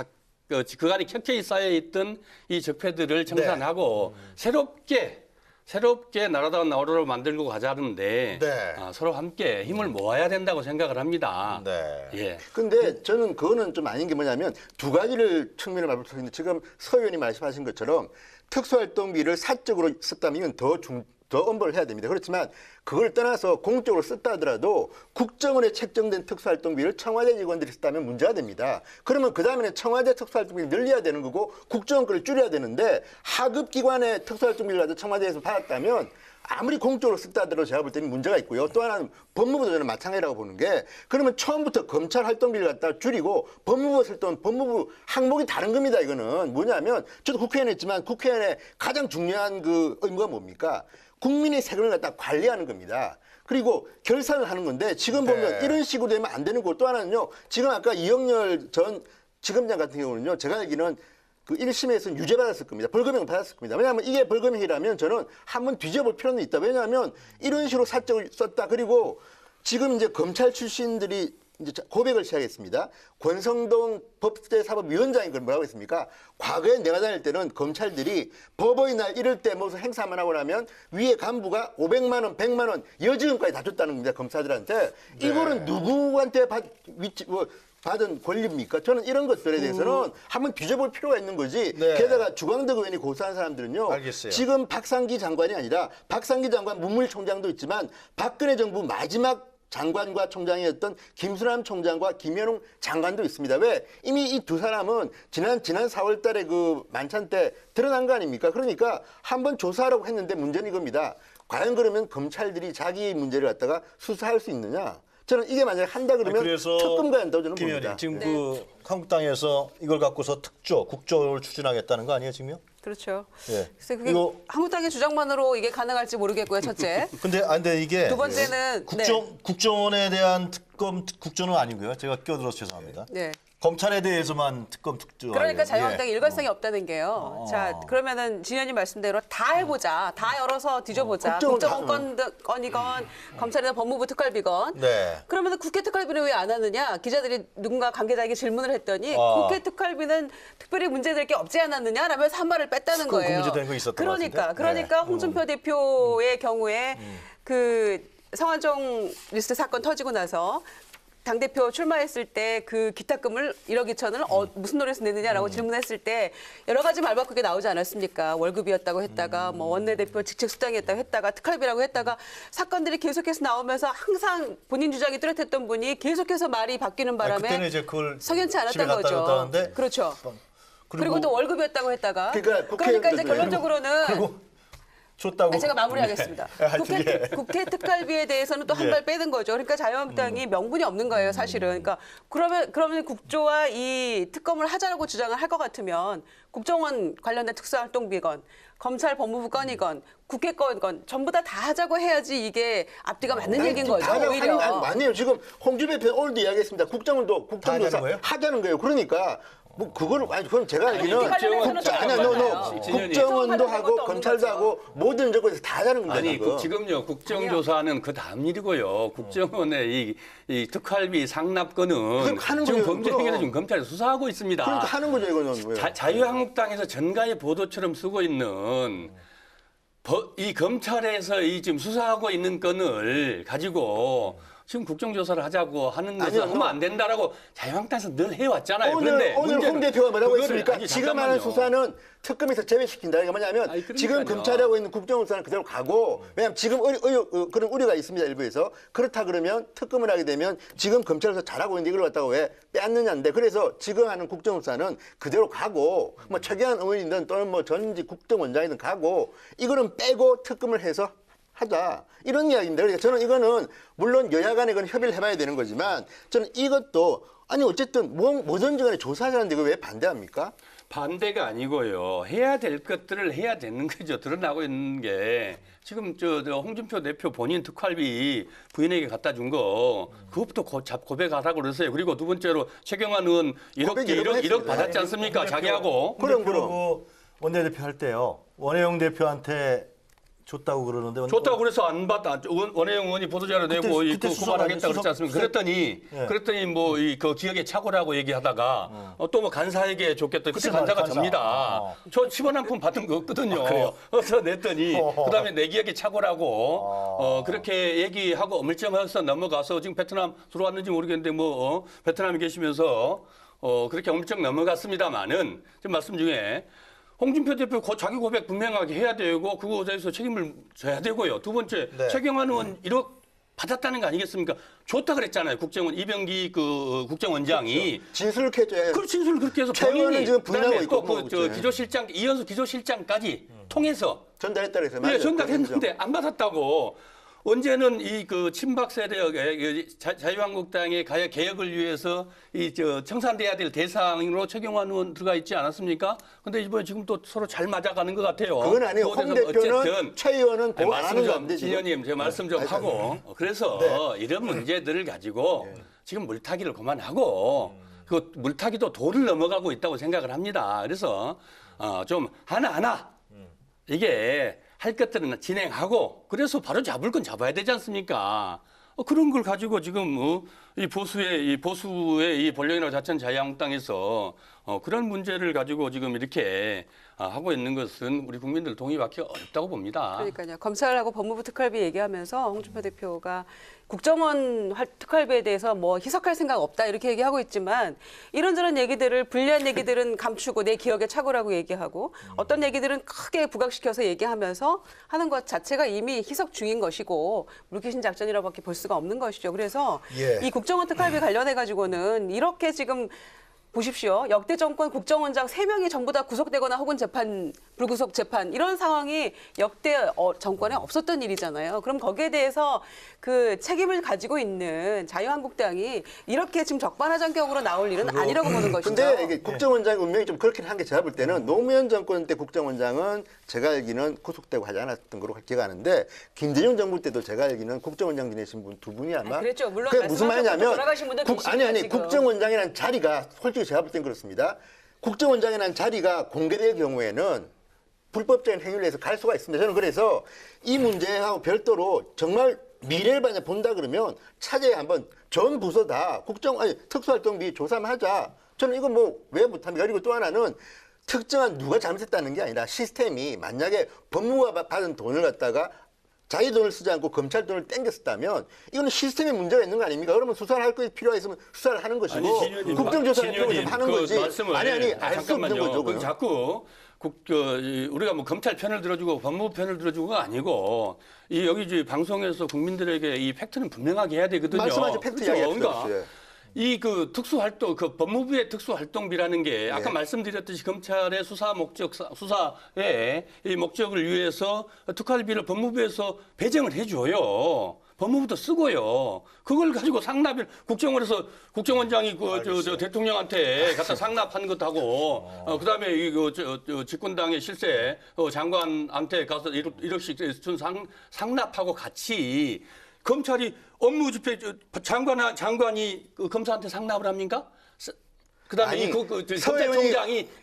S3: 그간에 켜켜이 쌓여 있던 이 적폐들을 청산하고 새롭게 나라다운 나라로 만들고 가자는데
S1: 네.
S3: 서로 함께 힘을 모아야 된다고 생각을 합니다.
S1: 네.
S3: 예.
S4: 근데 저는 그거는 좀 아닌 게 뭐냐면 두 가지를 측면을 말씀드리는데 지금 서 의원이 말씀하신 것처럼 특수활동비를 사적으로 썼다면 이건 더 엄벌을 해야 됩니다. 그렇지만 그걸 떠나서 공적으로 썼다 하더라도 국정원에 책정된 특수활동비를 청와대 직원들이 썼다면 문제가 됩니다. 그러면 그다음에는 청와대 특수활동비를 늘려야 되는 거고 국정원 거를 줄여야 되는데 하급 기관의 특수활동비를 가지고 청와대에서 받았다면 아무리 공적으로 썼다 하더라도 제가 볼 때는 문제가 있고요. 또 하나는 법무부도 저는 마찬가지라고 보는 게 그러면 처음부터 검찰 활동비를 갖다 줄이고 법무부가 쓸 돈 법무부 항목이 다른 겁니다. 이거는 뭐냐면 저도 국회의원 했지만 국회의원의 가장 중요한 그 의무가 뭡니까? 국민의 세금을 갖다 관리하는 겁니다. 그리고 결산을 하는 건데 지금 보면 이런 식으로 되면 안 되는 거 또 하나는요. 지금 아까 이영렬 전 지검장 같은 경우는요. 제가 알기는 그 1심에서는 유죄 받았을 겁니다. 벌금형 받았을 겁니다. 왜냐하면 이게 벌금형이라면 저는 한번 뒤져볼 필요는 있다. 왜냐하면 이런 식으로 사적을 썼다. 그리고 지금 이제 검찰 출신들이 이제 고백을 시작했습니다. 권성동 법제사법위원장이 그걸 뭐라고 했습니까? 과거에 내가 다닐 때는 검찰들이 법어이날 이럴 때 무슨 행사만 하고 나면 위에 간부가 500만 원, 100만 원 여지금까지 다 줬다는 겁니다. 검사들한테. 이거는 누구한테 받은 권리입니까? 저는 이런 것들에 대해서는 한번 뒤져볼 필요가 있는 거지.
S1: 네.
S4: 게다가 주광덕 의원이 고소한 사람들은요.
S1: 알겠어요.
S4: 지금 박상기 장관이 아니라 박상기 장관 문무일총장도 있지만 박근혜 정부 마지막 장관과 총장이었던 김수남 총장과 김현웅 장관도 있습니다. 왜? 이미 이 두 사람은 지난 4월 달에 그 만찬 때 드러난 거 아닙니까? 그러니까 한번 조사하라고 했는데 문제는 이겁니다. 과연 그러면 검찰들이 자기 문제를 갖다가 수사할 수 있느냐? 저는 이게 만약에 한다 그러면
S1: 그래서
S4: 특검 가야 한다고 저는
S1: 김
S4: 봅니다.
S1: 의원님, 지금
S2: 네.
S1: 그 한국당에서 이걸 갖고서 국조를 추진하겠다는 거 아니에요, 지금요?
S2: 그렇죠.
S1: 예.
S2: 그래서 그게
S1: 이거-
S2: 한국당의 주장만으로 이게 가능할지 모르겠고요. 첫째.
S1: 근데 이게
S2: 두 번째는
S1: 국정원에 대한 특검 국조는 아니고요. 제가 끼어들어서 죄송합니다.
S2: 네.
S1: 검찰에 대해서만 특검 특조.
S2: 그러니까 자유한국당이
S1: 예.
S2: 일관성이 없다는 게요. 자, 그러면은 진 의원님 말씀대로 다 해보자. 다 열어서 뒤져보자.
S4: 국정원 다-
S2: 국정원 건이건 검찰이나 법무부 특활비건.
S1: 네.
S2: 그러면은 국회 특활비는 왜 안 하느냐? 기자들이 누군가 관계자에게 질문을 했더니
S1: 아.
S2: 국회 특활비는 특별히 문제될 게 없지 않았느냐라면서 한 말을 뺐다는
S1: 그
S2: 거예요.
S1: 문제되는 거 있었던 것 같은데?
S2: 그러니까
S1: 네.
S2: 홍준표 대표의 경우에 그 성완종 리스트 사건 터지고 나서 당대표 출마했을 때 그 기탁금을 1억 2천을 무슨 노래에서 내느냐라고 질문했을 때 여러 가지 말바꾸게 나오지 않았습니까? 월급이었다고 했다가 뭐 원내대표 직책 수당이었다고 했다가 특활비라고 했다가 사건들이 계속해서 나오면서 항상 본인 주장이 뚜렷했던 분이 계속해서 말이 바뀌는 바람에
S1: 그때는 이제 그걸
S2: 석연치
S1: 집에
S2: 않았던
S1: 갖다
S2: 거죠.
S1: 줬다는데
S2: 그렇죠. 그리고 또 월급이었다고 했다가
S4: 그러니까
S2: 그러니까 이제
S4: 국회의원들도
S2: 결론적으로는
S1: 그리고 줬다고.
S2: 제가 마무리하겠습니다.
S1: 네. 하여튼 예.
S2: 국회 특활비에 대해서는 또 한
S1: 예.
S2: 발 빼는 거죠. 그러니까 자유한국당이 명분이 없는 거예요, 사실은. 그러니까 그러면 국조와 이 특검을 하자라고 주장을 할 것 같으면 국정원 관련된 특수활동비건 검찰 법무부 건이건 국회 건이건 전부 다 하자고 해야지 이게 앞뒤가 맞는 얘기인 거죠. 오히려.
S4: 아니에요. 지금 홍준표 대표 오늘도 이야기했습니다. 국정원도 국정조사
S1: 하자는 거예요?
S4: 하자는 거예요. 그러니까 뭐 그거를 아니 그건 제가 알기는
S2: 관련해서는 좀
S4: 아니야,
S2: 달라요.
S4: 국정원도 하고 검찰도 하고 모든 저거에서 다 하자는 겁니다.
S3: 아니
S4: 지금.
S3: 지금요 국정조사는 그 다음 일이고요. 국정원의 이 특활비 상납건은
S4: 하는
S3: 지금
S4: 거예요,
S3: 범죄행위를
S4: 그럼.
S3: 지금 검찰이 수사하고 있습니다.
S4: 그러니까 하는 거죠 이거는. 왜?
S3: 자유한국당에서 전가의 보도처럼 쓰고 있는 이 검찰에서 이 지금 수사하고 있는 건을 가지고 지금 국정조사를 하자고 하는 것은
S4: 아니요,
S3: 하면 안 된다라고 자유한국당에서 늘 해왔잖아요.
S4: 오늘
S3: 문제는
S4: 홍 대표가 뭐라고
S3: 그거를-
S4: 했습니까?
S3: 아니,
S4: 지금
S3: 잠깐만요.
S4: 하는 수사는 특검에서 제외시킨다. 이게 뭐냐면
S3: 아니, 그러니까요.
S4: 지금 검찰이 하고 있는 국정수사는 그대로 가고 왜냐하면 지금 그런 우려가 있습니다. 일부에서. 그렇다 그러면 특검을 하게 되면 지금 검찰에서 잘하고 있는데 이걸 갖다가 왜 빼앗느냐인데 그래서 지금 하는 국정수사는 그대로 가고 뭐 최경환 의원이든 또는 뭐 전직 국정원장이든 가고 이거는 빼고 특검을 해서 하자 이런 이야기입니다. 그러니까 저는 이거는 물론 여야 간에 그건 협의를 해봐야 되는 거지만 저는 이것도 아니 어쨌든 뭐든지 간에 조사하자는데 이거 왜 반대합니까?
S3: 반대가 아니고요. 해야 될 것들을 해야 되는 거죠. 드러나고 있는 게 지금 저 홍준표 대표 본인 특활비 부인에게 갖다 준 거 그것부터 고백하라고 그러세요. 그리고 두 번째로 최경환 의원 1억 받았지 않습니까? 자기하고.
S4: 그럼.
S1: 원내대표 할 때요. 원혜영 대표한테 줬다고 그러는데
S3: 좋다고 그래서 안 받아. 원혜영 의원이 보도자료 내고
S1: 그때
S3: 고발하겠다 그랬지 않습니까? 그랬더니 뭐 그 기억에 착오라고 얘기하다가 또 뭐 간사에게 줬겠다. 그때
S1: 그치,
S3: 간사가
S1: 간사.
S3: 접니다. 저 10원 한 푼 받은 거 없거든요.
S1: 그래요?
S3: 그래서 냈더니 그다음에 내 기억에 착오라고 그렇게 얘기하고 어물쩡해서 넘어가서 지금 베트남 들어왔는지 모르겠는데 뭐 베트남에 계시면서 그렇게 어물쩡 넘어갔습니다마는 지금 말씀 중에 홍준표 대표 자기 고백 분명하게 해야 되고 그거에 대해서 책임을 져야 되고요. 두 번째
S1: 네.
S3: 최경환 의원 1억 받았다는 거 아니겠습니까? 좋다 그랬잖아요. 국정원 이병기 그 국정원장이
S4: 진술을 캐줘야
S3: 그 진술을 그렇게 해서
S4: 최고는
S3: 본인이
S4: 지금 분하고
S3: 그다음에
S4: 있고
S3: 또 그 기조실장 이현수 기조실장까지 통해서
S4: 전달했다 그래서
S3: 예, 전달했는데 안 받았다고. 언제는 이 그 친박 세력의 자유한국당의 가야 개혁을 위해서 청산돼야 될 대상으로 최경환 의원 들어가 있지 않았습니까? 근데 이번에 지금 또 서로 잘 맞아가는 것 같아요.
S4: 그건 아니에요.
S3: 그거에
S4: 홍
S3: 대해서
S4: 대표는
S3: 어쨌든
S4: 최 의원은 보고 안
S3: 말씀
S4: 하는 거
S3: 좀,
S4: 안 되지.
S3: 진현님, 제 말씀 좀 하고 그래서 이런 문제들을 가지고 지금 물타기를 그만하고 그 물타기도 도를 넘어가고 있다고 생각을 합니다. 그래서 좀 하나하나 이게 할 것들은 진행하고 그래서 바로 잡을 건 잡아야 되지 않습니까? 그런 걸 가지고 지금 이 보수의 이 권력이라고 자체는 자유한국당에서 그런 문제를 가지고 지금 이렇게 하고 있는 것은 우리 국민들 동의받기 어렵다고 봅니다.
S2: 그러니까요. 검찰하고 법무부 특활비 얘기하면서 홍준표 대표가 국정원 특활비에 대해서 뭐 희석할 생각 없다 이렇게 얘기하고 있지만 이런저런 얘기들을 불리한 얘기들은 감추고 내 기억에 착오라고 얘기하고 어떤 얘기들은 크게 부각시켜서 얘기하면서 하는 것 자체가 이미 희석 중인 것이고 물귀신 작전이라고밖에 볼 수가 없는 것이죠. 그래서
S1: 예.
S2: 이 국정원 특활비 관련해 가지고는 이렇게 지금 보십시오. 역대 정권 국정원장 3명이 전부 다 구속되거나 혹은 불구속 재판 이런 상황이 역대 정권에 없었던 일이잖아요. 그럼 거기에 대해서 그 책임을 가지고 있는 자유한국당이 이렇게 지금 적반하장격으로 나올 일은 아니라고 보는 것이죠.
S4: 근데 이게 국정원장 운명이 좀 그렇긴 한 게 제가 볼 때는 노무현 정권 때 국정원장은 제가 알기는 구속되고 하지 않았던 걸로 기억하는데 김대중 정부 때도 제가 알기는 국정원장 지내신 분 2분이 아마
S2: 그랬죠. 물론
S4: 그게 무슨 말이냐면
S2: 돌아가신 분들 계시니까
S4: 아니
S2: 지금.
S4: 국정원장이라는 자리가 솔직히 제가 볼 땐 그렇습니다. 국정원장이라는 자리가 공개될 경우에는 불법적인 행위를 해서 갈 수가 있습니다. 저는 그래서 이 문제하고 별도로 정말 미래를 본다 그러면 차제에 한번 전 부서 다 특수활동비 조사만 하자. 저는 이거 뭐 왜 못합니까? 그리고 또 하나는 특정한 누가 잘못했다는 게 아니라 시스템이 만약에 법무부가 받은 돈을 갖다가 자기 돈을 쓰지 않고 검찰 돈을 땡겼었다면 이거는 시스템에 문제가 있는 거 아닙니까? 그러면 수사를 할 거 필요가 있으면 수사를 하는 것이고 국정조사를 필요가 있으면 하는 거지. 아니 알 수 없는 거죠.
S3: 그 자꾸 우리가 뭐 검찰 편을 들어주고 법무부 편을 들어주고가 아니고 여기 이제 방송에서 국민들에게 이 팩트는 분명하게 해야 되거든요.
S4: 말씀하신 팩트
S3: 그렇죠?
S4: 이야기가
S3: 그러니까 이 그 특수활동, 그 법무부의 특수활동비라는 게 아까 말씀드렸듯이 검찰의 수사의 이 목적을 위해서 특활비를 법무부에서 배정을 해줘요. 법무부도 쓰고요. 그걸 가지고 상납을 국정원에서 국정원장이 저 대통령한테 갖다 상납한 것하고 그다음에 이거 집권당의 실세 장관한테 가서 1억씩 준 상납하고 같이 검찰이 업무 집행 장관이 검사한테 상납을 합니까? 그다음에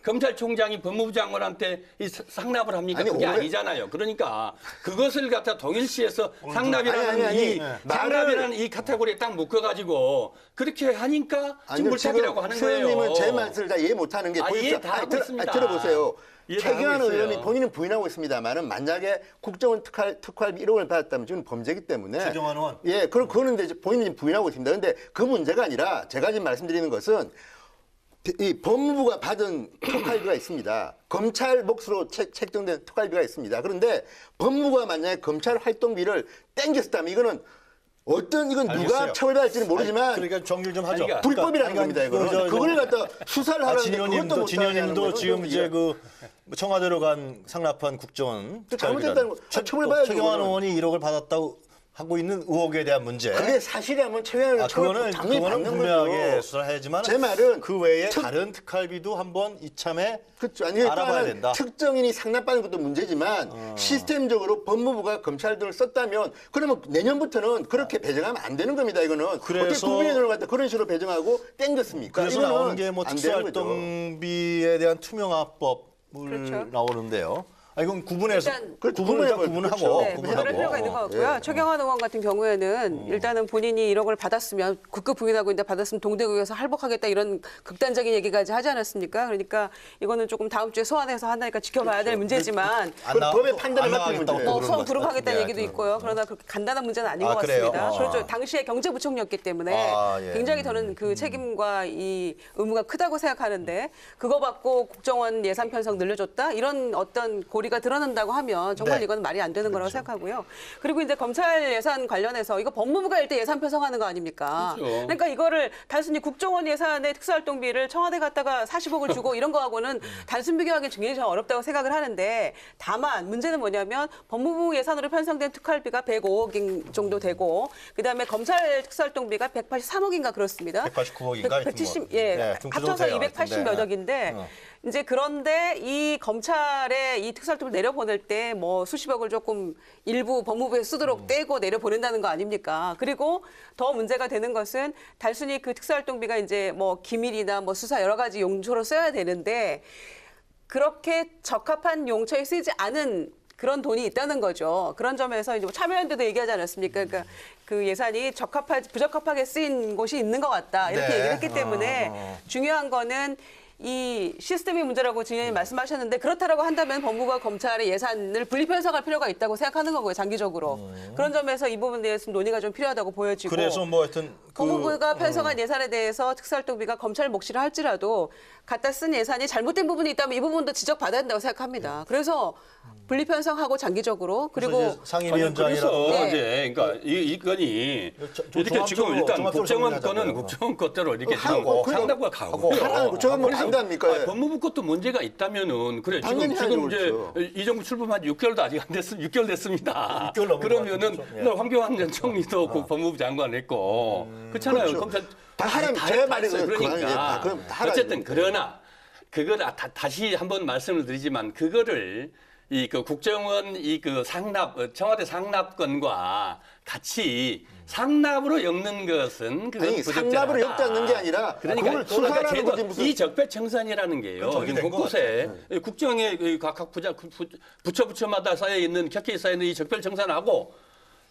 S3: 검찰총장이 법무부 장관한테 상납을 합니까? 그게 아니잖아요. 그러니까 그것을 갖다 동일시해서 상납이라는 이 카테고리에 딱 묶어가지고 그렇게 하니까 지금 물타기라고 하는 거예요.
S4: 수현님은 제 말씀을 다 이해 못하는 게
S3: 이해 다 하고 있습니다.
S4: 들어보세요. 최경환
S3: 하고 있어요.
S4: 의원이 본인은 부인하고 있습니다만은 만약에 국정원 특활비 1억을 받았다면 지금 범죄이기 때문에
S1: 최경환 의원.
S4: 예, 그거는 이제 본인이 부인하고 있습니다. 그런데 그 문제가 아니라 제가 지금 말씀드리는 것은 이 법무부가 받은 특활비가 있습니다. 검찰 몫으로 책정된 특활비가 있습니다. 그런데 법무부가 만약에 검찰 활동비를 땡겼다면 이건 누가
S1: 알겠어요.
S4: 처벌할지는 모르지만
S1: 그러니까 정리를 좀 하죠.
S4: 불법이라는 겁니다. 이거는 그걸 갖다 수사를 하라는데 그것도 못하게 하는
S1: 진현님도
S4: 거는
S1: 지금 이제 그 청와대로 간 상납한 국정원
S4: 잘못했다는 거 처벌해봐야죠.
S1: 최경환
S4: 그거는.
S1: 의원이 1억을 받았다고 하고 있는 의혹에 대한 문제.
S4: 그게 사실이라면 최경환
S1: 그거는 분명하게
S4: 거죠.
S1: 수사를 해야지만
S4: 제 말은
S1: 그 외에 다른 특활비도 한번 이참에
S4: 그렇죠. 아니,
S1: 알아봐야 된다.
S4: 특정인이 상납받는 것도 문제지만 시스템적으로 법무부가 검찰 돈을 썼다면 그러면 내년부터는 그렇게 배정하면 안 되는 겁니다. 이거는
S1: 그래서
S4: 어떻게 국민의 돈을 갖다 그런 식으로 배정하고 땡겼습니까?
S1: 그래서
S4: 이거는
S1: 나오는 게 뭐
S4: 안 되는 거죠.
S1: 특수활동비에 대한 투명화법을
S2: 그렇죠.
S1: 나오는데요. 이건 구분해서
S2: 일단
S1: 구분하고
S2: 네, 구분할 필요가 있는 것 같고요. 최경환 의원 같은 경우에는 일단은 본인이 1억을 받았으면 극구 부인하고 있는데 받았으면 동대구에서 할복하겠다 이런 극단적인 얘기까지 하지 않았습니까? 그러니까 이거는 조금 다음 주에 소환해서 한다니까 지켜봐야 될 문제지만
S4: 법의 판단을 맡은 문제예요.
S2: 수험 그룹하겠다는 얘기도 있고요. 그러나 그렇게 간단한 문제는 아닌 것
S1: 그래요?
S2: 같습니다. 그렇죠. 당시에 경제부총리였기 때문에
S1: 예.
S2: 굉장히 저는 그 책임과 이 의무가 크다고 생각하는데 그거 받고 국정원 예산 편성 늘려줬다 이런 어떤 고리가 드러난다고 하면 정말
S1: 네.
S2: 이건 말이 안 되는 거라고 생각하고요. 그리고 이제 검찰 예산 관련해서 이거 법무부가 일단 예산 편성하는 거 아닙니까?
S3: 그렇죠.
S2: 그러니까 이거를 단순히 국정원 예산의 특수활동비를 청와대 갖다가 40억을 주고 이런 거하고는 단순 비교하기 굉장히 좀 어렵다고 생각을 하는데 다만 문제는 뭐냐면 법무부 예산으로 편성된 특활비가 105억 정도 되고 그다음에 검찰 특수활동비가 183억인가 그렇습니다.
S1: 189억인가
S2: 170, 합쳐서
S1: 돼요.
S2: 280 몇 억인데 이제 그런데 이 검찰의 이 특수활동을 내려보낼 때 뭐 수십억을 조금 일부 법무부에 쓰도록 떼고 내려보낸다는 거 아닙니까? 그리고 더 문제가 되는 것은 단순히 그 특수활동비가 이제 뭐 기밀이나 뭐 수사 여러 가지 용도로 써야 되는데 그렇게 적합한 용처에 쓰이지 않은 그런 돈이 있다는 거죠. 그런 점에서 이제 뭐 참여연대도 얘기하지 않았습니까? 그러니까 그 예산이 부적합하게 쓰인 곳이 있는 것 같다 이렇게
S1: 네.
S2: 얘기를 했기 때문에 중요한 거는 이 시스템의 문제라고 진현님 말씀하셨는데 그렇다라고 한다면 법무부와 검찰의 예산을 분리 편성할 필요가 있다고 생각하는 거고요, 장기적으로. 그런 점에서 이 부분에 대해서 논의가 좀 필요하다고 보여지고.
S1: 그래서 뭐 하여튼
S2: 법무부가 편성한 예산에 대해서 특수활동비가 검찰 몫이라 할지라도 갖다 쓴 예산이 잘못된 부분이 있다면 이 부분도 지적받아야 된다고 생각합니다. 그래서 분리 편성하고 장기적으로 그리고
S1: 그래서 이제 상임위원장이라고
S3: 그래서
S2: 네.
S3: 이제 그러니까 이 건이 이렇게 지금 일단
S1: 종합적으로
S3: 국정원
S1: 정리하자고요.
S3: 거는 국정원 것대로 이렇게
S4: 하고,
S3: 지금 상납과 가고
S4: 하라는 거 저건 뭐 안답니까? 예.
S3: 법무부 것도 문제가 있다면은 그래
S4: 당연히
S3: 지금
S4: 해야죠,
S3: 이제
S4: 그렇죠.
S3: 이 정부 출범한 6개월도 아직 안 됐습니다. 6개월 됐습니다.
S1: 6개월 넘은 것
S3: 그러면은
S1: 같은데 좀, 예.
S3: 나 황교안 전 총리도 그 법무부 장관 했고 그렇잖아요.
S4: 그렇죠.
S3: 검찰
S4: 다 하라면
S3: 다
S4: 제 말이
S3: 했어요.
S4: 그만이에요.
S3: 그러니까
S4: 다 그럼 다 하라는
S3: 어쨌든
S4: 거니까.
S3: 그러나 그걸 다시 한번 말씀을 드리지만 그거를 이 그 국정원 이 그 상납 청와대 상납건과 같이 상납으로 엮는 것은 그건
S4: 아니,
S3: 부적절하다.
S4: 상납으로 엮자는 게 아니라
S3: 그러니까
S4: 그걸 수사하라는
S3: 제도
S4: 거지, 무슨.
S3: 이 적폐청산이라는 게요.
S1: 그건
S3: 지금
S1: 정리된 것
S3: 곳곳에 국정의 각 부처마다 쌓여 있는 격히 쌓여 있는 이 적폐청산하고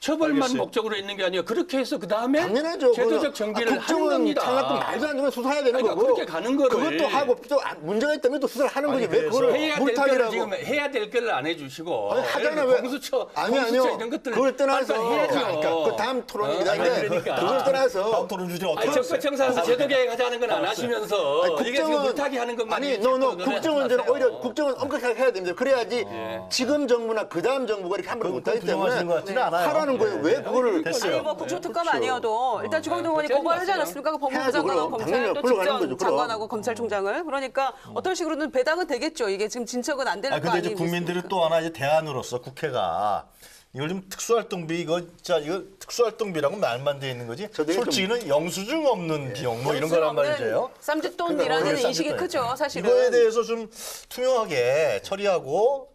S3: 처벌만
S1: 알겠어요.
S3: 목적으로 있는 게 아니라 그렇게 해서 그 다음에
S4: 당연하죠.
S3: 제도적 정비를 하는
S4: 국정원
S3: 겁니다.
S4: 장악금 말도 안 되면 수사해야 되는
S3: 그러니까
S4: 거고.
S3: 그렇게 가는 거를
S4: 그것도 하고 또 문제가 있다면 또 수사를 하는
S1: 아니,
S4: 거지. 왜
S1: 그래서
S4: 그걸
S3: 해야 될 거를
S4: 물타기라고.
S3: 지금 해야 될 거를 안 해주시고
S4: 아니, 하잖아,
S3: 예를 들어
S4: 왜.
S3: 공수처
S4: 아니요.
S3: 이런 것들
S4: 그걸 떠나서.
S3: 빨리 해야죠.
S4: 그러니까 그 다음 토론입니다.
S3: 아니,
S4: 근데
S3: 그러니까.
S4: 그걸 떠나서.
S1: 다음 토론 주제 어떻게
S3: 아니 적폐청산에서 제도 개혁하자는 건 안 하시면서
S4: 아니,
S3: 이게 지금 물타기 하는 것만
S4: 아니,
S3: 이렇게
S4: 노
S3: 자꾸
S4: 국정원제는
S3: 하세요.
S4: 오히려 국정원 엄격하게 해야 됩니다. 그래야지 지금 정부나 그 다음 정부가 이렇게 함부로 못하기 때문에
S1: 부정하시는 것 같지는 않아요.
S4: 하라는 거예요.
S1: 네.
S4: 왜 그거를
S1: 됐어요.
S2: 아니 뭐 국정특감 아니어도 일단 주광동원이
S3: 그렇지
S2: 고발하지
S3: 않았어요?
S2: 않았습니까? 그 법무부
S4: 해야죠,
S2: 장관하고
S4: 그럼.
S2: 검찰
S4: 당연히
S2: 또
S4: 불러가는
S2: 직전
S4: 거죠, 그럼.
S2: 장관하고 검찰총장을 그러니까 어떤 식으로는 배당은 되겠죠. 이게 지금 진척은 안 되는
S1: 아
S2: 거
S1: 근데 이제
S2: 아니겠습니까?
S1: 국민들이 또 하나 이제 대안으로서 국회가 이걸 좀 특수활동비 이거 진짜 이거 특수활동비라고 말만 돼 있는 거지.
S4: 저도 이게
S1: 솔직히는 영수증 없는 비용 뭐 이런 거란 말이죠.
S2: 쌈짓돈이라는
S1: 그러니까
S2: 인식이 크죠, 사실은.
S1: 이거에 대해서 좀 투명하게 처리하고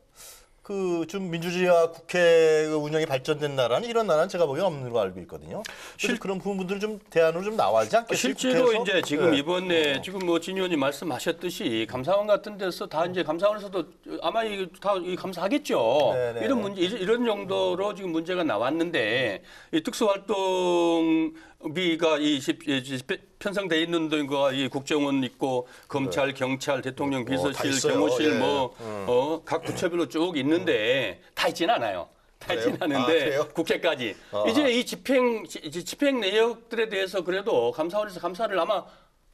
S1: 그 좀 민주주의와 국회 운영이 발전된 나라는 이런 나라는 제가 보기엔 없는 걸로 알고 있거든요. 그래서 그런 부분들은 좀 대안으로 좀 나와야지 않겠어요?
S3: 실제로
S1: 국회에서?
S3: 이제 지금
S1: 네.
S3: 이번에 지금 뭐 진 의원님 말씀하셨듯이 감사원 같은 데서 다 이제 감사원에서도 아마 다 감사하겠죠.
S1: 네네.
S3: 이런 문제 이런 정도로 지금 문제가 나왔는데 이 특수활동비가 편성돼 있는 데가 이 국정원 있고 검찰, 경찰, 대통령
S1: 다
S3: 비서실,
S1: 있어요.
S3: 경호실
S1: 예.
S3: 각 부처별로 쭉 있는데 다 있지는 않아요. 다 있지는
S1: 그래요? 아,
S3: 않은데
S1: 그래요?
S3: 국회까지 이제 이 집행 내역들에 대해서 그래도 감사원에서 감사를 아마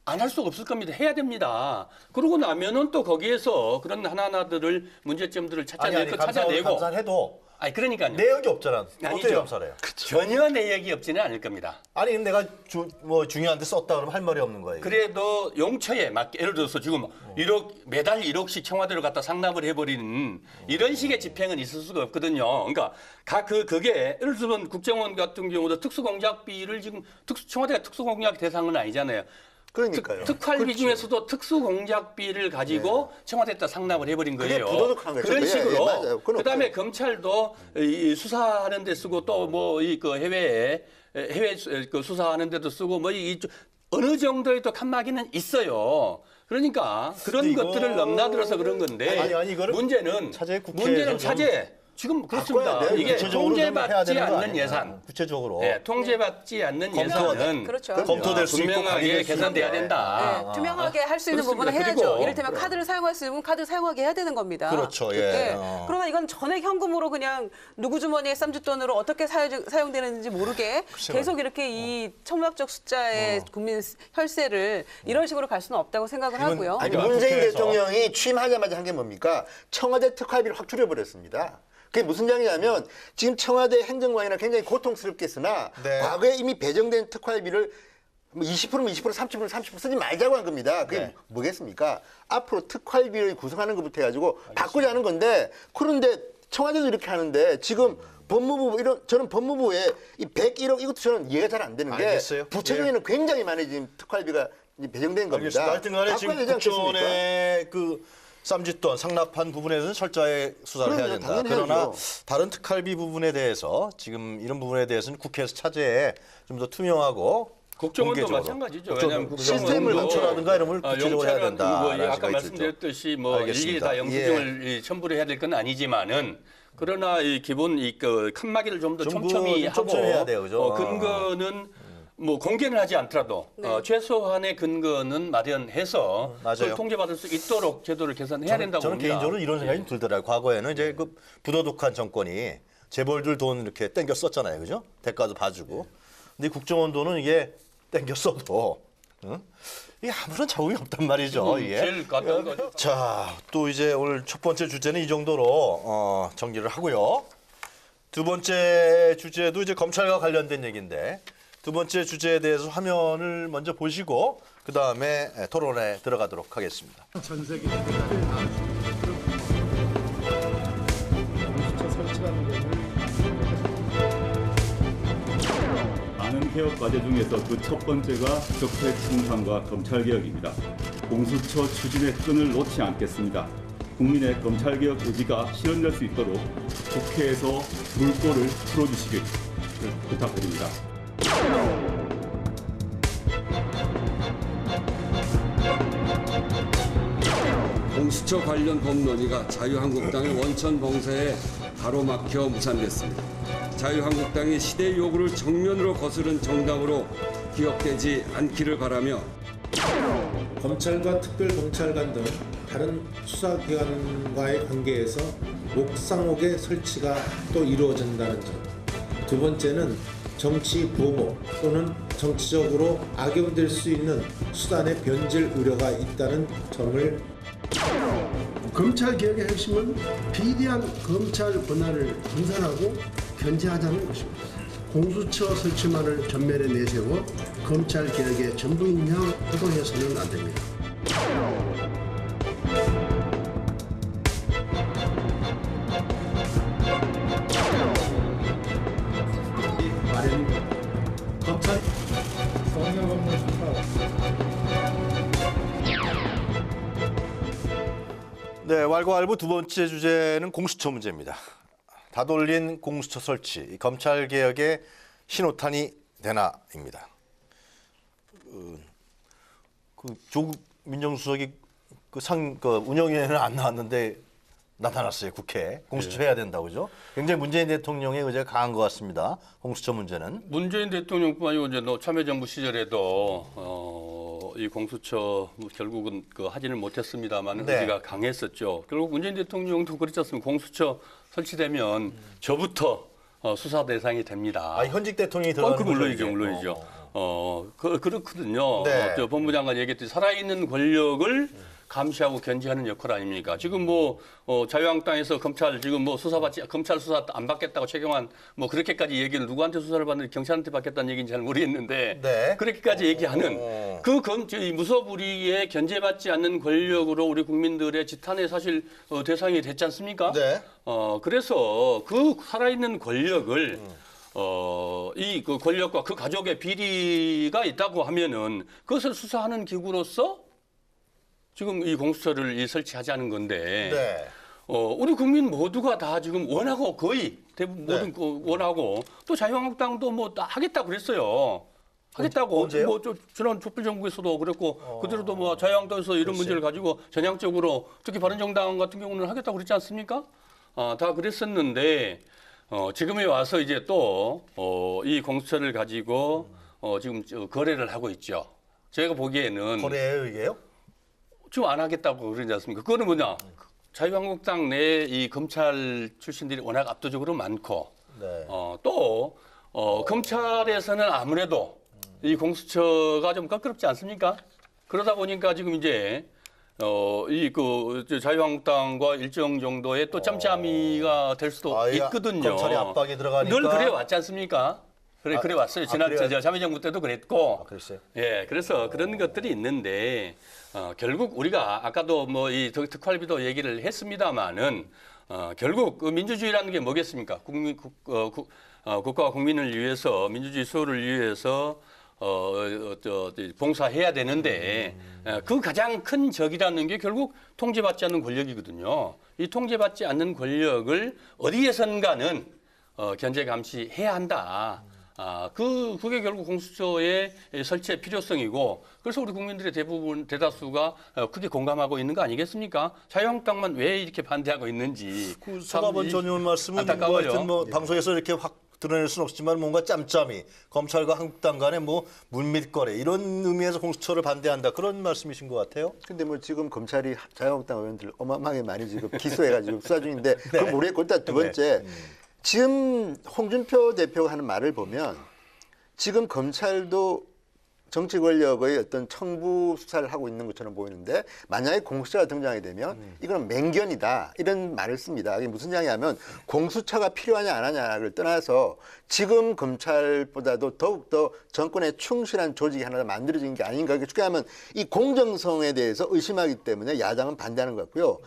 S3: 안 할 수가 없을 겁니다. 해야 됩니다. 그러고 나면은 또 거기에서 그런 하나하나들을 문제점들을 찾아내고
S1: 감사해도
S3: 아니 그러니까요.
S1: 내역이 없잖아. 어떻게
S3: 아니죠.
S1: 감사를 해요?
S3: 전혀 내역이 없지는 않을 겁니다.
S1: 아니 근데 내가 뭐 중요한데 썼다 그러면 할 말이 없는 거예요.
S3: 그래도 용처에 맞게 예를 들어서 지금 1억 매달 1억씩 청와대로 갖다 상납을 해버리는 이런 식의 집행은 있을 수가 없거든요. 그러니까 그게 예를 들면 국정원 같은 경우도 특수공작비를 지금 청와대가 특수공작 대상은 아니잖아요.
S4: 그러니까요.
S3: 특활비
S4: 그렇죠.
S3: 중에서도 특수공작비를 가지고 청와대에다 상납을 해버린
S4: 그게
S3: 거예요.
S4: 부도덕한 거죠.
S3: 그런
S4: 예,
S3: 식으로.
S4: 예, 맞아요. 그건
S3: 그다음에
S4: 없어요.
S3: 검찰도 이 수사하는 데 쓰고 또 뭐 이 그 해외 그 수사하는 데도 쓰고 뭐 이 어느 정도의 또 칸막이는 있어요. 그러니까 그런
S1: 근데 이거-
S3: 것들을 넘나들어서 그런 건데
S1: 아니, 이거를
S3: 문제는
S1: 차제에 국회에서
S3: 문제는
S1: 좀
S3: 차제 지금 그렇습니다.
S4: 바꿔야 돼요.
S3: 이게
S1: 구체적으로 좀 해야
S3: 통제받지
S1: 되는 거
S3: 않는
S1: 아니에요?
S3: 예산.
S1: 구체적으로
S3: 네, 통제받지 않는 예산은
S2: 그렇죠.
S1: 검토될 수 있고
S3: 분명하게
S1: 관리될 수
S3: 개선돼야
S1: 있는데.
S3: 된다.
S2: 네, 투명하게 할 수 있는
S3: 그렇습니다.
S2: 부분은 해야죠.
S3: 그리고
S2: 이를테면 카드를 사용할 수 있는 부분 카드를 사용하게 해야 되는 겁니다.
S1: 그렇죠. 예.
S2: 네. 그러나 이건 전액 현금으로 그냥 누구 주머니에 쌈짓돈으로 어떻게 사용되는지 모르게 계속 이렇게 이 천문학적 숫자의 국민 혈세를 이런 식으로 갈 수는 없다고 생각을 하고요.
S4: 아니
S1: 그러니까
S4: 문재인
S1: 국회에서.
S4: 대통령이 취임하자마자 한 게 뭡니까? 청와대 특활비를 확 줄여버렸습니다. 그게 무슨 장이냐면 지금 청와대 행정관이나 굉장히 고통스럽겠으나
S1: 네.
S4: 과거에 이미 배정된 특활비를 뭐 20%면 20%, 30% 쓰지 말자고 한 겁니다. 그게
S1: 네.
S4: 뭐겠습니까? 앞으로 특활비를 구성하는 것부터 해가지고 바꾸자는 건데 그런데 청와대도 이렇게 하는데 지금 법무부 저는 법무부에 이 101억 이것도 저는 이해가 잘 안 되는 게
S1: 알겠어요.
S4: 부처 중에는 굉장히 많이 지금 특활비가 배정된 겁니다.
S1: 알겠습니다. 하여튼간에 지금
S4: 바꿔야 되지 않겠습니까?
S1: 국정원의 그 쌈짓돈 상납한 부분에 대해서는 철저하게 수사를 해야
S4: 그럼요,
S1: 된다.
S4: 당연히
S1: 그러나
S4: 해야죠.
S1: 다른 특활비 부분에 대해서 지금 이런 부분에 대해서는 국회에서 차제에 좀 더 투명하고
S3: 국정원도
S1: 공개적으로.
S3: 마찬가지죠.
S1: 국정원,
S3: 왜냐하면
S4: 시스템을
S1: 용처라든가 이런 걸 구체적으로 해야 된다.
S3: 뭐
S1: 라는
S3: 아까
S1: 생각이
S3: 말씀드렸듯이 뭐
S1: 알겠습니다.
S3: 일일이 다 영수증을 첨부를 해야 될 건 아니지만은 그러나 이 기본 그 칸막이를 좀 더 촘촘히 하고
S1: 촘촘히 해야 돼요, 그죠?
S3: 근거는 뭐 공개는 하지 않더라도 최소한의 근거는 마련해서
S1: 맞아요.
S3: 그걸 통제받을 수 있도록 제도를 개선해야 된다고
S1: 저는
S3: 봅니다.
S1: 개인적으로 이런 생각이 좀 들더라고요. 과거에는 이제 그 부도덕한 정권이 재벌들 돈 이렇게 땡겨 썼잖아요, 그죠? 대가도 봐주고. 근데 이 국정원도는 이게 땡겨 써도 이게 아무런 자국이 없단 말이죠. 이게.
S3: 제일 가까운 거죠.
S1: 자, 또 이제 오늘 첫 번째 주제는 이 정도로 정리를 하고요. 두 번째 주제도 이제 검찰과 관련된 얘기인데 두 번째 주제에 대해서 화면을 먼저 보시고 그 다음에 토론에 들어가도록 하겠습니다.
S7: 전 세계 공수처 설치라는 것을
S8: 많은 개혁 과제 중에서 그 첫 번째가 적폐 청산과 검찰 개혁입니다. 공수처 추진의 끈을 놓지 않겠습니다. 국민의 검찰 개혁 의지가 실현될 수 있도록 국회에서 물꼬를 풀어주시길 부탁드립니다.
S9: 공수처 관련 법논의가 자유한국당의 원천 봉쇄에 가로막혀 무산됐습니다. 자유한국당이 시대의 요구를 정면으로 거스른 정당으로 기억되지 않기를 바라며
S6: 검찰과 특별경찰관 등 다른 수사기관과의 관계에서 옥상옥의 설치가 또 이루어진다는 점. 두 번째는 정치 보복 또는 정치적으로 악용될 수 있는 수단의 변질 우려가 있다는 점을
S7: 검찰 개혁의 핵심은 비대한 검찰 권한을 분산하고 견제하자는 것입니다. 공수처 설치만을 전면에 내세워 검찰 개혁의 전부인 양 호도해서는 안 됩니다. 검찰 성역 없는 수사.
S1: 네, 왈가왈부 두 번째 주제는 공수처 문제입니다. 다돌린 공수처 설치, 이 검찰 개혁의 신호탄이 되나입니다. 조국 민정수석이 그 운영위원회는 안 나왔는데 나타났어요, 국회에. 공수처 해야 된다고, 그죠? 굉장히 문재인 대통령의 의지가 강한 것 같습니다. 공수처 문제는.
S3: 문재인 대통령뿐만 아니고 이제 참여정부 시절에도 이 공수처 결국은 하지는 못했습니다만
S1: 네.
S3: 의지가 강했었죠. 결국 문재인 대통령도 그렇지 않습니까? 공수처 설치되면 저부터 수사 대상이 됩니다.
S1: 아, 현직 대통령이 들어가는
S3: 그
S1: 거죠,
S3: 물론이죠,
S1: 이게?
S3: 물론이죠. 그렇거든요.
S1: 네.
S3: 저 법무장관 얘기했듯이 살아있는 권력을 감시하고 견제하는 역할 아닙니까? 지금 자유한국당에서 검찰 지금 검찰 수사 안 받겠다고 최경환 그렇게까지 얘기를 누구한테 수사를 받는지 경찰한테 받겠다는 얘기는 잘 모르겠는데
S1: 네.
S3: 그렇게까지 얘기하는 이 무소불위에 견제받지 않는 권력으로 우리 국민들의 지탄의 사실 대상이 됐지 않습니까?
S1: 네.
S3: 그래서 그 살아있는 권력을 그 권력과 그 가족의 비리가 있다고 하면은 그것을 수사하는 기구로서 지금 이 공수처를 설치하자는 건데
S1: 네.
S3: 우리 국민 모두가 다 지금 원하고 거의 대부분
S1: 네.
S3: 모든 원하고 또 자유한국당도 다 하겠다고 그랬어요. 하겠다고
S1: 언제요?
S3: 지난 촛불 정부에서도 그랬고 그대로도 자유한국당에서 이런 문제를 가지고 전향적으로 특히 바른정당 같은 경우는 하겠다고 그랬지 않습니까? 다 그랬었는데 지금에 와서 이제 또 이 공수처를 가지고 지금 거래를 하고 있죠. 제가 보기에는
S1: 거래예요, 이게요?
S3: 지금 안 하겠다고 그러지 않습니까? 그거는 뭐냐? 자유한국당 내 이 검찰 출신들이 워낙 압도적으로 많고
S1: 네.
S3: 또 검찰에서는 아무래도 이 공수처가 좀 껄끄럽지 않습니까? 그러다 보니까 지금 이제 자유한국당과 일정 정도의 또 짬짬이가 될 수도 있거든요.
S1: 검찰의 압박이 들어가니까.
S3: 늘 그래 왔지 않습니까? 그래 왔어요. 지난
S1: 그래요?
S3: 참여정부 때도 그랬고.
S1: 그랬어요?
S3: 예, 그래서 그런 것들이 있는데 결국 우리가 아까도 이 특활비도 얘기를 했습니다마는 결국 그 민주주의라는 게 뭐겠습니까? 국가와 국민을 위해서 민주주의 수호를 위해서 봉사해야 되는데 그 가장 큰 적이라는 게 결국 통제받지 않는 권력이거든요. 이 통제받지 않는 권력을 어디에선가는 견제 감시해야 한다. 그게 결국 공수처의 설치의 필요성이고 그래서 우리 국민들의 대다수가 크게 공감하고 있는 거 아니겠습니까? 자유한국당만 왜 이렇게 반대하고 있는지.
S1: 그 서가번 전 의원 말씀은
S3: 안타까워요.
S1: 하여튼 뭐 방송에서 이렇게 확 드러낼 수는 없지만 뭔가 짬짬이 검찰과 한국당 간의 뭐 물밑거래 이런 의미에서 공수처를 반대한다 그런 말씀이신 것 같아요.
S4: 근데 뭐 지금 검찰이 자유한국당 의원들 어마어마하게 많이 지금 기소해가지고 수사 중인데 그걸 모르겠고 일단 두 번째 지금 홍준표 대표가 하는 말을 보면 지금 검찰도 정치 권력의 어떤 청부 수사를 하고 있는 것처럼 보이는데 만약에 공수처가 등장하게 되면 이건 맹견이다 이런 말을 씁니다. 이게 무슨 이야기냐면 공수처가 필요하냐 안 하냐를 떠나서 지금 검찰보다도 더욱더 정권에 충실한 조직이 하나 만들어진 게 아닌가. 쉽게 하면 이 공정성에 대해서 의심하기 때문에 야당은 반대하는 것 같고요.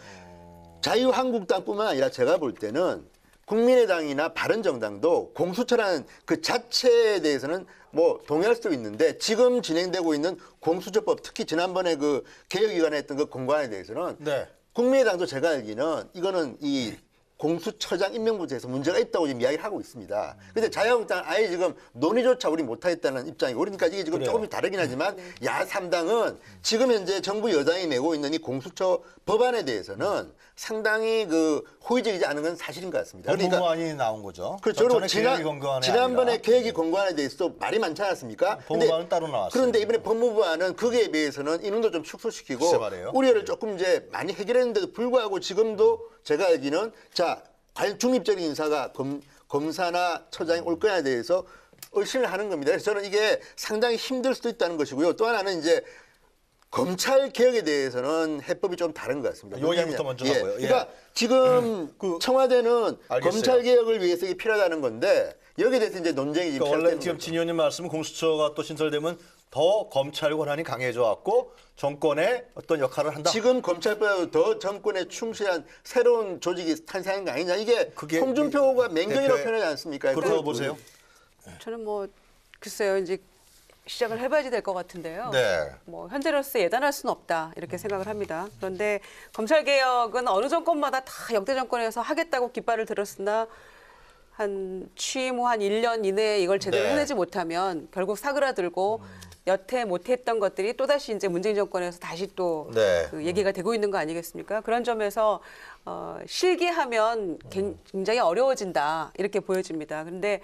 S4: 자유한국당뿐만 아니라 제가 볼 때는 국민의당이나 바른정당도 공수처라는 그 자체에 대해서는 뭐 동의할 수도 있는데 지금 진행되고 있는 공수처법 특히 지난번에 그 개혁위원회 했던 그 공관에 대해서는
S1: 네.
S4: 국민의당도 제가 알기는 이거는 이 공수처장 임명부터에서 문제가 있다고 지금 이야기를 하고 있습니다. 근데 자유한국당은 아예 지금 논의조차 우리 못하겠다는 입장이고 그러니까 이게 지금
S1: 그래요.
S4: 조금씩 다르긴 하지만 야3당은 지금 현재 정부 여당이 내고 있는 이 공수처 법안에 대해서는 상당히 그 호의적이지 않은 건 사실인 것 같습니다.
S1: 법무안이 나온 거죠.
S4: 그렇죠.
S1: 전에
S4: 그리고
S1: 계획이 건강안이
S4: 지난번에
S1: 아니라.
S4: 계획이 건강안에 대해서도 말이 많지 않았습니까?
S1: 법무부안은 따로 나왔어요.
S4: 그런데 이번에 법무부안은 거기에 비해서는 인원도 좀 축소시키고
S1: 글쎄 말이에요.
S4: 우려를 조금 이제 많이 해결했는데도 불구하고 지금도 제가 알기는 자 과연 중립적인 인사가 검사나 처장이 올 거냐에 대해서 의심을 하는 겁니다. 그래서 저는 이게 상당히 힘들 수도 있다는 것이고요. 또 하나는 이제 검찰 개혁에 대해서는 해법이 좀 다른 것 같습니다.
S1: 요 얘기부터 먼저 하고요. 예.
S4: 그러니까 지금 청와대는
S1: 알겠어요.
S4: 검찰 개혁을 위해서 이게 필요하다는 건데 여기에 대해서 이제 논쟁이 지금
S1: 그러니까 원래
S4: 시작되는
S1: 지금
S4: 거죠.
S1: 진 의원님 말씀은 공수처가 또 신설되면 더 검찰 권한이 강해져 왔고 정권의 어떤 역할을 한다.
S4: 지금 검찰보다 더 정권에 충실한 새로운 조직이 탄생한 거 아니냐. 이게
S1: 그게
S4: 홍준표가 맹견이라고
S1: 대표의-
S4: 표현하지 않습니까?
S1: 그렇다고 보세요.
S2: 저는 뭐 글쎄요 이제 시작을 해봐야지 될 것 같은데요.
S1: 네.
S2: 뭐 현재로서 예단할 수는 없다 이렇게 생각을 합니다. 그런데 검찰 개혁은 어느 정권마다 다 역대 정권에서 하겠다고 깃발을 들었으나 한 취임 후 한 1년 이내에 이걸 제대로
S1: 네.
S2: 해내지 못하면 결국 사그라들고 여태 못했던 것들이 또다시 이제 문재인 정권에서 다시 또
S1: 네.
S2: 그 얘기가 되고 있는 거 아니겠습니까? 그런 점에서 실기하면 굉장히 어려워진다 이렇게 보여집니다. 그런데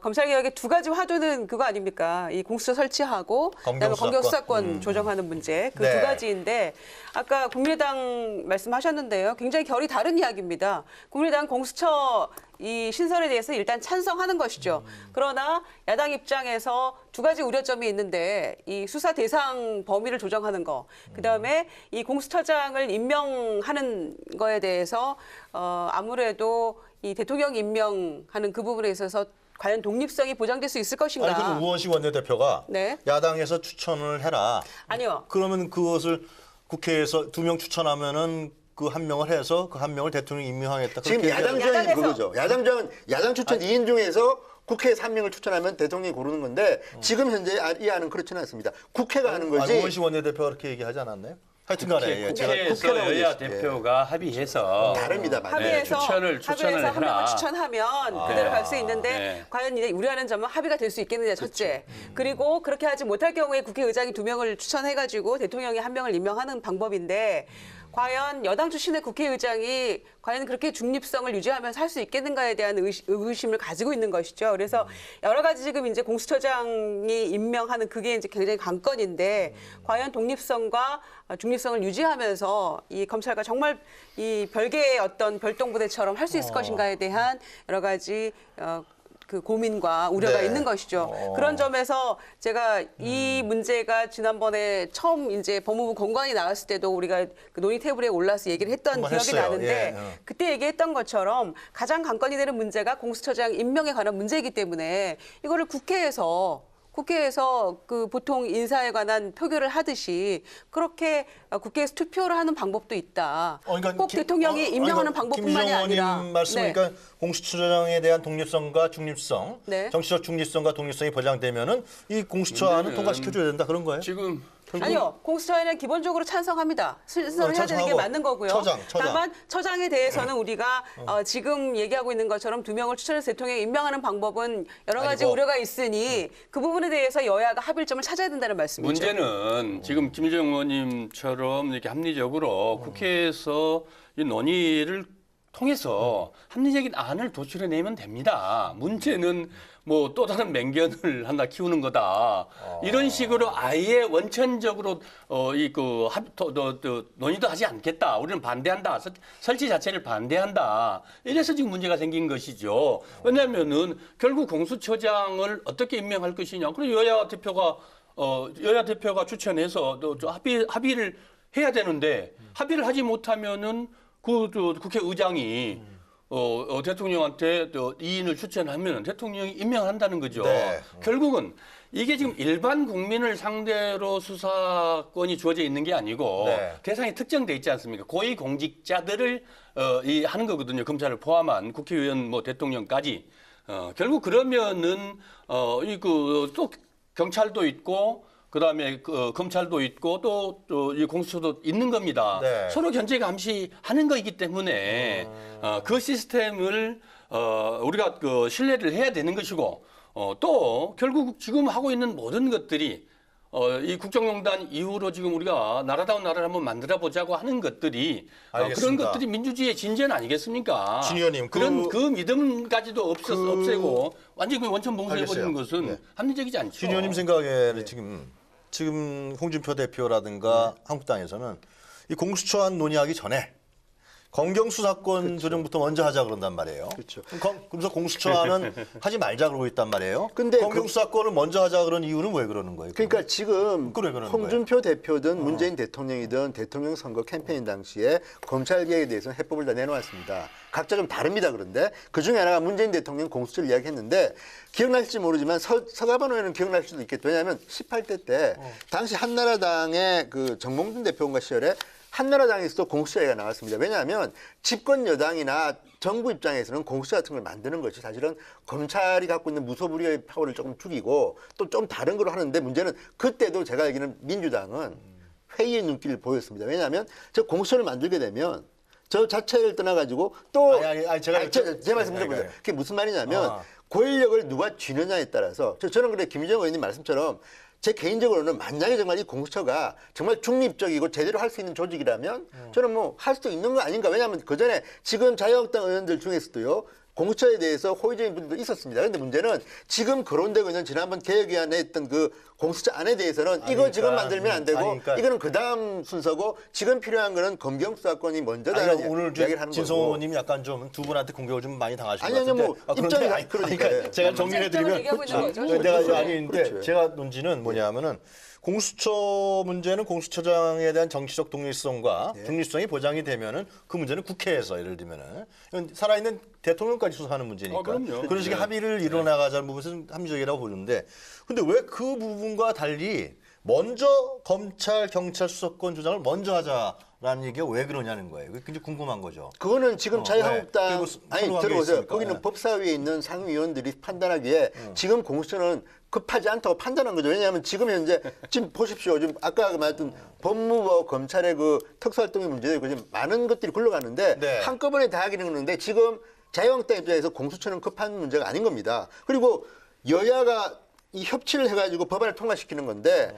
S2: 검찰개혁의 두 가지 화두는 그거 아닙니까? 이 공수처 설치하고 그다음에 검경수사권 조정하는 문제 그 두
S1: 네.
S2: 가지인데 아까 국민의당 말씀하셨는데요. 굉장히 결이 다른 이야기입니다. 국민의당 공수처 이 신설에 대해서 일단 찬성하는 것이죠. 그러나 야당 입장에서 두 가지 우려점이 있는데 이 수사 대상 범위를 조정하는 거, 그다음에 이 공수처장을 임명하는 거에 대해서 아무래도 이 대통령 임명하는 그 부분에 있어서 과연 독립성이 보장될 수 있을 것인가?
S1: 아니 그럼 우원식 원내대표가
S2: 네.
S1: 야당에서 추천을 해라.
S2: 아니요.
S1: 그러면 그것을 국회에서 2명 추천하면은 그 한 명을 해서 그 한 명을 대통령 임명하겠다.
S4: 지금
S1: 그렇게
S4: 야당
S1: 얘기하는
S4: 주장이
S2: 야당에서-
S4: 그거죠. 야당 추천 2인 중에서 국회에서 한 명을 추천하면 대통령이 고르는 건데 지금 현재 이 안은 그렇지는 않습니다. 국회가 하는 거지.
S1: 우원식 원내대표가 그렇게 얘기하지 않았나요? 하여튼간에 예, 제가
S3: 국회에서
S4: 국회라고
S3: 여야
S4: 얘기했어요.
S3: 대표가 합의해서
S4: 다릅니다. 맞아요.
S2: 합의해서
S3: 추천을
S2: 합의해서 한 명을
S3: 해라.
S2: 추천하면 그대로 갈 수 있는데
S3: 네.
S2: 과연 이제 우려하는 점은 합의가 될 수 있겠느냐 첫째. 그리고 그렇게 하지 못할 경우에 국회의장이 2명을 추천해가지고 대통령이 1명을 임명하는 방법인데 과연 여당 출신의 국회의장이 과연 그렇게 중립성을 유지하면서 할 수 있겠는가에 대한 의구심을 가지고 있는 것이죠. 그래서 여러 가지 지금 이제 공수처장이 임명하는 그게 이제 굉장히 관건인데 과연 독립성과 중립성을 유지하면서 이 검찰과 정말 이 별개의 어떤 별동부대처럼 할 수 있을 것인가에 대한 여러 가지 그 고민과 우려가
S1: 네.
S2: 있는 것이죠. 그런 점에서 제가 이 문제가 지난번에 처음 이제 법무부 공관이 나왔을 때도 우리가 그 논의 테이블에 올라서 얘기를 했던
S1: 한번
S2: 기억이
S1: 했어요.
S2: 나는데
S1: 예.
S2: 그때 얘기했던 것처럼 가장 관건이 되는 문제가 공수처장 임명에 관한 문제이기 때문에 이거를 국회에서 그 보통 인사에 관한 표결을 하듯이 그렇게 국회에서 투표를 하는 방법도 있다.
S1: 그러니까
S2: 꼭 대통령이 임명하는 방법뿐만이 아니라.
S1: 김정원님 말씀이니까 공수처장에 대한 독립성과 중립성,
S2: 네.
S1: 정치적 중립성과 독립성이 보장되면은 이 공수처안은
S3: 문제는
S1: 통과시켜줘야 된다 그런 거예요?
S3: 지금
S2: 아니요, 공수처에는 기본적으로 찬성합니다. 수사를 해야 되는 게
S1: 찬성하고
S2: 맞는 거고요.
S1: 처장.
S2: 다만 처장에 대해서는 우리가 지금 얘기하고 있는 것처럼 2명을 추천해서 대통령이 임명하는 방법은 여러 가지
S1: 아니고.
S2: 우려가 있으니 그 부분에 대해서 여야가 합의점을 찾아야 된다는 말씀이죠.
S3: 문제는 지금 김일정 의원님처럼 이렇게 합리적으로 국회에서 이 논의를 통해서 합리적인 안을 도출해내면 됩니다. 문제는 뭐 또 다른 맹견을 하나 키우는 거다. 이런 식으로 아예 원천적으로 논의도 하지 않겠다. 우리는 반대한다. 설치 자체를 반대한다. 이래서 지금 문제가 생긴 것이죠. 왜냐하면은 결국 공수처장을 어떻게 임명할 것이냐. 그리고 여야 대표가 추천해서 또 합의를 해야 되는데 합의를 하지 못하면은 국회의장이 대통령한테 또 이인을 추천하면 대통령이 임명한다는 거죠.
S1: 네.
S3: 결국은 이게 지금 일반 국민을 상대로 수사권이 주어져 있는 게 아니고
S1: 네.
S3: 대상이 특정돼 있지 않습니까? 고위공직자들을 하는 거거든요. 검찰을 포함한 국회의원, 뭐 대통령까지. 결국 그러면은 또 경찰도 있고. 그다음에 검찰도 있고 또 이 공수처도 있는 겁니다.
S1: 네.
S3: 서로 견제 감시하는 거이기 때문에 그 시스템을 우리가 신뢰를 해야 되는 것이고 또 결국 지금 하고 있는 모든 것들이 이 국정농단 이후로 지금 우리가 나라다운 나라를 한번 만들어 보자고 하는 것들이 그런
S1: 알겠습니다.
S3: 것들이 민주주의의 진전 아니겠습니까?
S1: 진 의원님,
S3: 그런 그 믿음까지도 없애고 완전히 원천 봉쇄해버리는
S1: 알겠어요.
S3: 것은
S1: 네.
S3: 합리적이지 않죠.
S1: 진 의원님 생각에는 지금 홍준표 대표라든가 한국당에서는 이 공수처안 논의하기 전에 검경수사권 조정부터 먼저 하자 그런단 말이에요.
S4: 그렇죠.
S1: 그래서 공수처안은 하지 말자 그러고 있단 말이에요.
S4: 근데
S1: 검경수사권을 먼저 하자 그런 이유는 왜 그러는 거예요?
S4: 그러니까 지금
S1: 그래, 그러는
S4: 홍준표 대표든 문재인 대통령이든 대통령 선거 캠페인 당시에 검찰개혁에 대해서는 해법을 다 내놓았습니다. 각자 좀 다릅니다. 그런데 그중에 하나가 문재인 대통령 공수처를 이야기했는데 기억나실지 모르지만 서가번 의원은 기억날 수도 있겠죠. 왜냐하면 18대 때 당시 한나라당의 그 정몽준 대표가 시절에 한나라당에서도 공수처 얘기가 나왔습니다. 왜냐하면 집권 여당이나 정부 입장에서는 공수처 같은 걸 만드는 것이 사실은 검찰이 갖고 있는 무소불위의 파워를 조금 죽이고 또 좀 다른 걸로 하는데 문제는 그때도 제가 알기로는 민주당은 회의의 눈길을 보였습니다. 왜냐하면 저 공수처를 만들게 되면 저 자체를 떠나가지고 또 제 말씀 들어보세요. 그게 무슨 말이냐면 권력을 누가 쥐느냐에 따라서 저는 그래 김유정 의원님 말씀처럼 제 개인적으로는 만약에 정말 이 공수처가 정말 중립적이고 제대로 할 수 있는 조직이라면 저는 뭐 할 수도 있는 거 아닌가. 왜냐하면 그전에 지금 자유한국당 의원들 중에서도요. 공수처에 대해서 호의적인 분들도 있었습니다. 그런데 문제는 지금 거론되고 있는 지난번 개혁위원회 했던 그 공수처 안에 대해서는 이거 지금 만들면 안 되고 이거는 그 다음 순서고 지금 필요한 거는 검경수사권이 먼저다라는
S1: 오늘
S4: 이야기를 하는
S1: 진성
S4: 거고.
S1: 의원님 약간 좀 두 분한테 공격을 좀 많이 당하신 것
S4: 아니,
S1: 같은데.
S4: 뭐 입장이 그러니까
S1: 제가 정리해드리면
S2: 얘기하고 있는 거죠.
S1: 내가 아닌데
S4: 그렇죠.
S1: 제가 논지는 뭐냐면은 공수처 문제는 공수처장에 대한 정치적 독립성과 중립성이 보장이 되면은 그 문제는 국회에서 예를 들면은 이건 살아있는 대통령까지 수사하는 문제니까
S3: 그럼요.
S1: 그런 식의 합의를 이뤄나가자는 부분은 합리적이라고 보는데 근데 왜 그 부분과 달리 먼저 검찰 경찰 수사권 조정을 먼저 하자라는 얘기가 왜 그러냐는 거예요. 그게 굉장히 궁금한 거죠.
S4: 그거는 지금 자유한국당
S1: 네. 그리고
S4: 아니
S1: 서로
S4: 들어보세요.
S1: 있으니까.
S4: 거기는
S1: 네.
S4: 법사위에 있는 상위위원들이 판단하기에 지금 공수처는 급하지 않다고 판단한 거죠. 왜냐하면 지금 현재 지금 보십시오. 지금 아까 말했던 법무부 검찰의 그 특수활동의 문제도 있고 지금 많은 것들이 굴러가는데
S1: 네.
S4: 한꺼번에 다 하기는 그러는데 지금 자유한국당 입장에서 공수처는 급한 문제가 아닌 겁니다. 그리고 여야가 이 협치를 해가지고 법안을 통과시키는 건데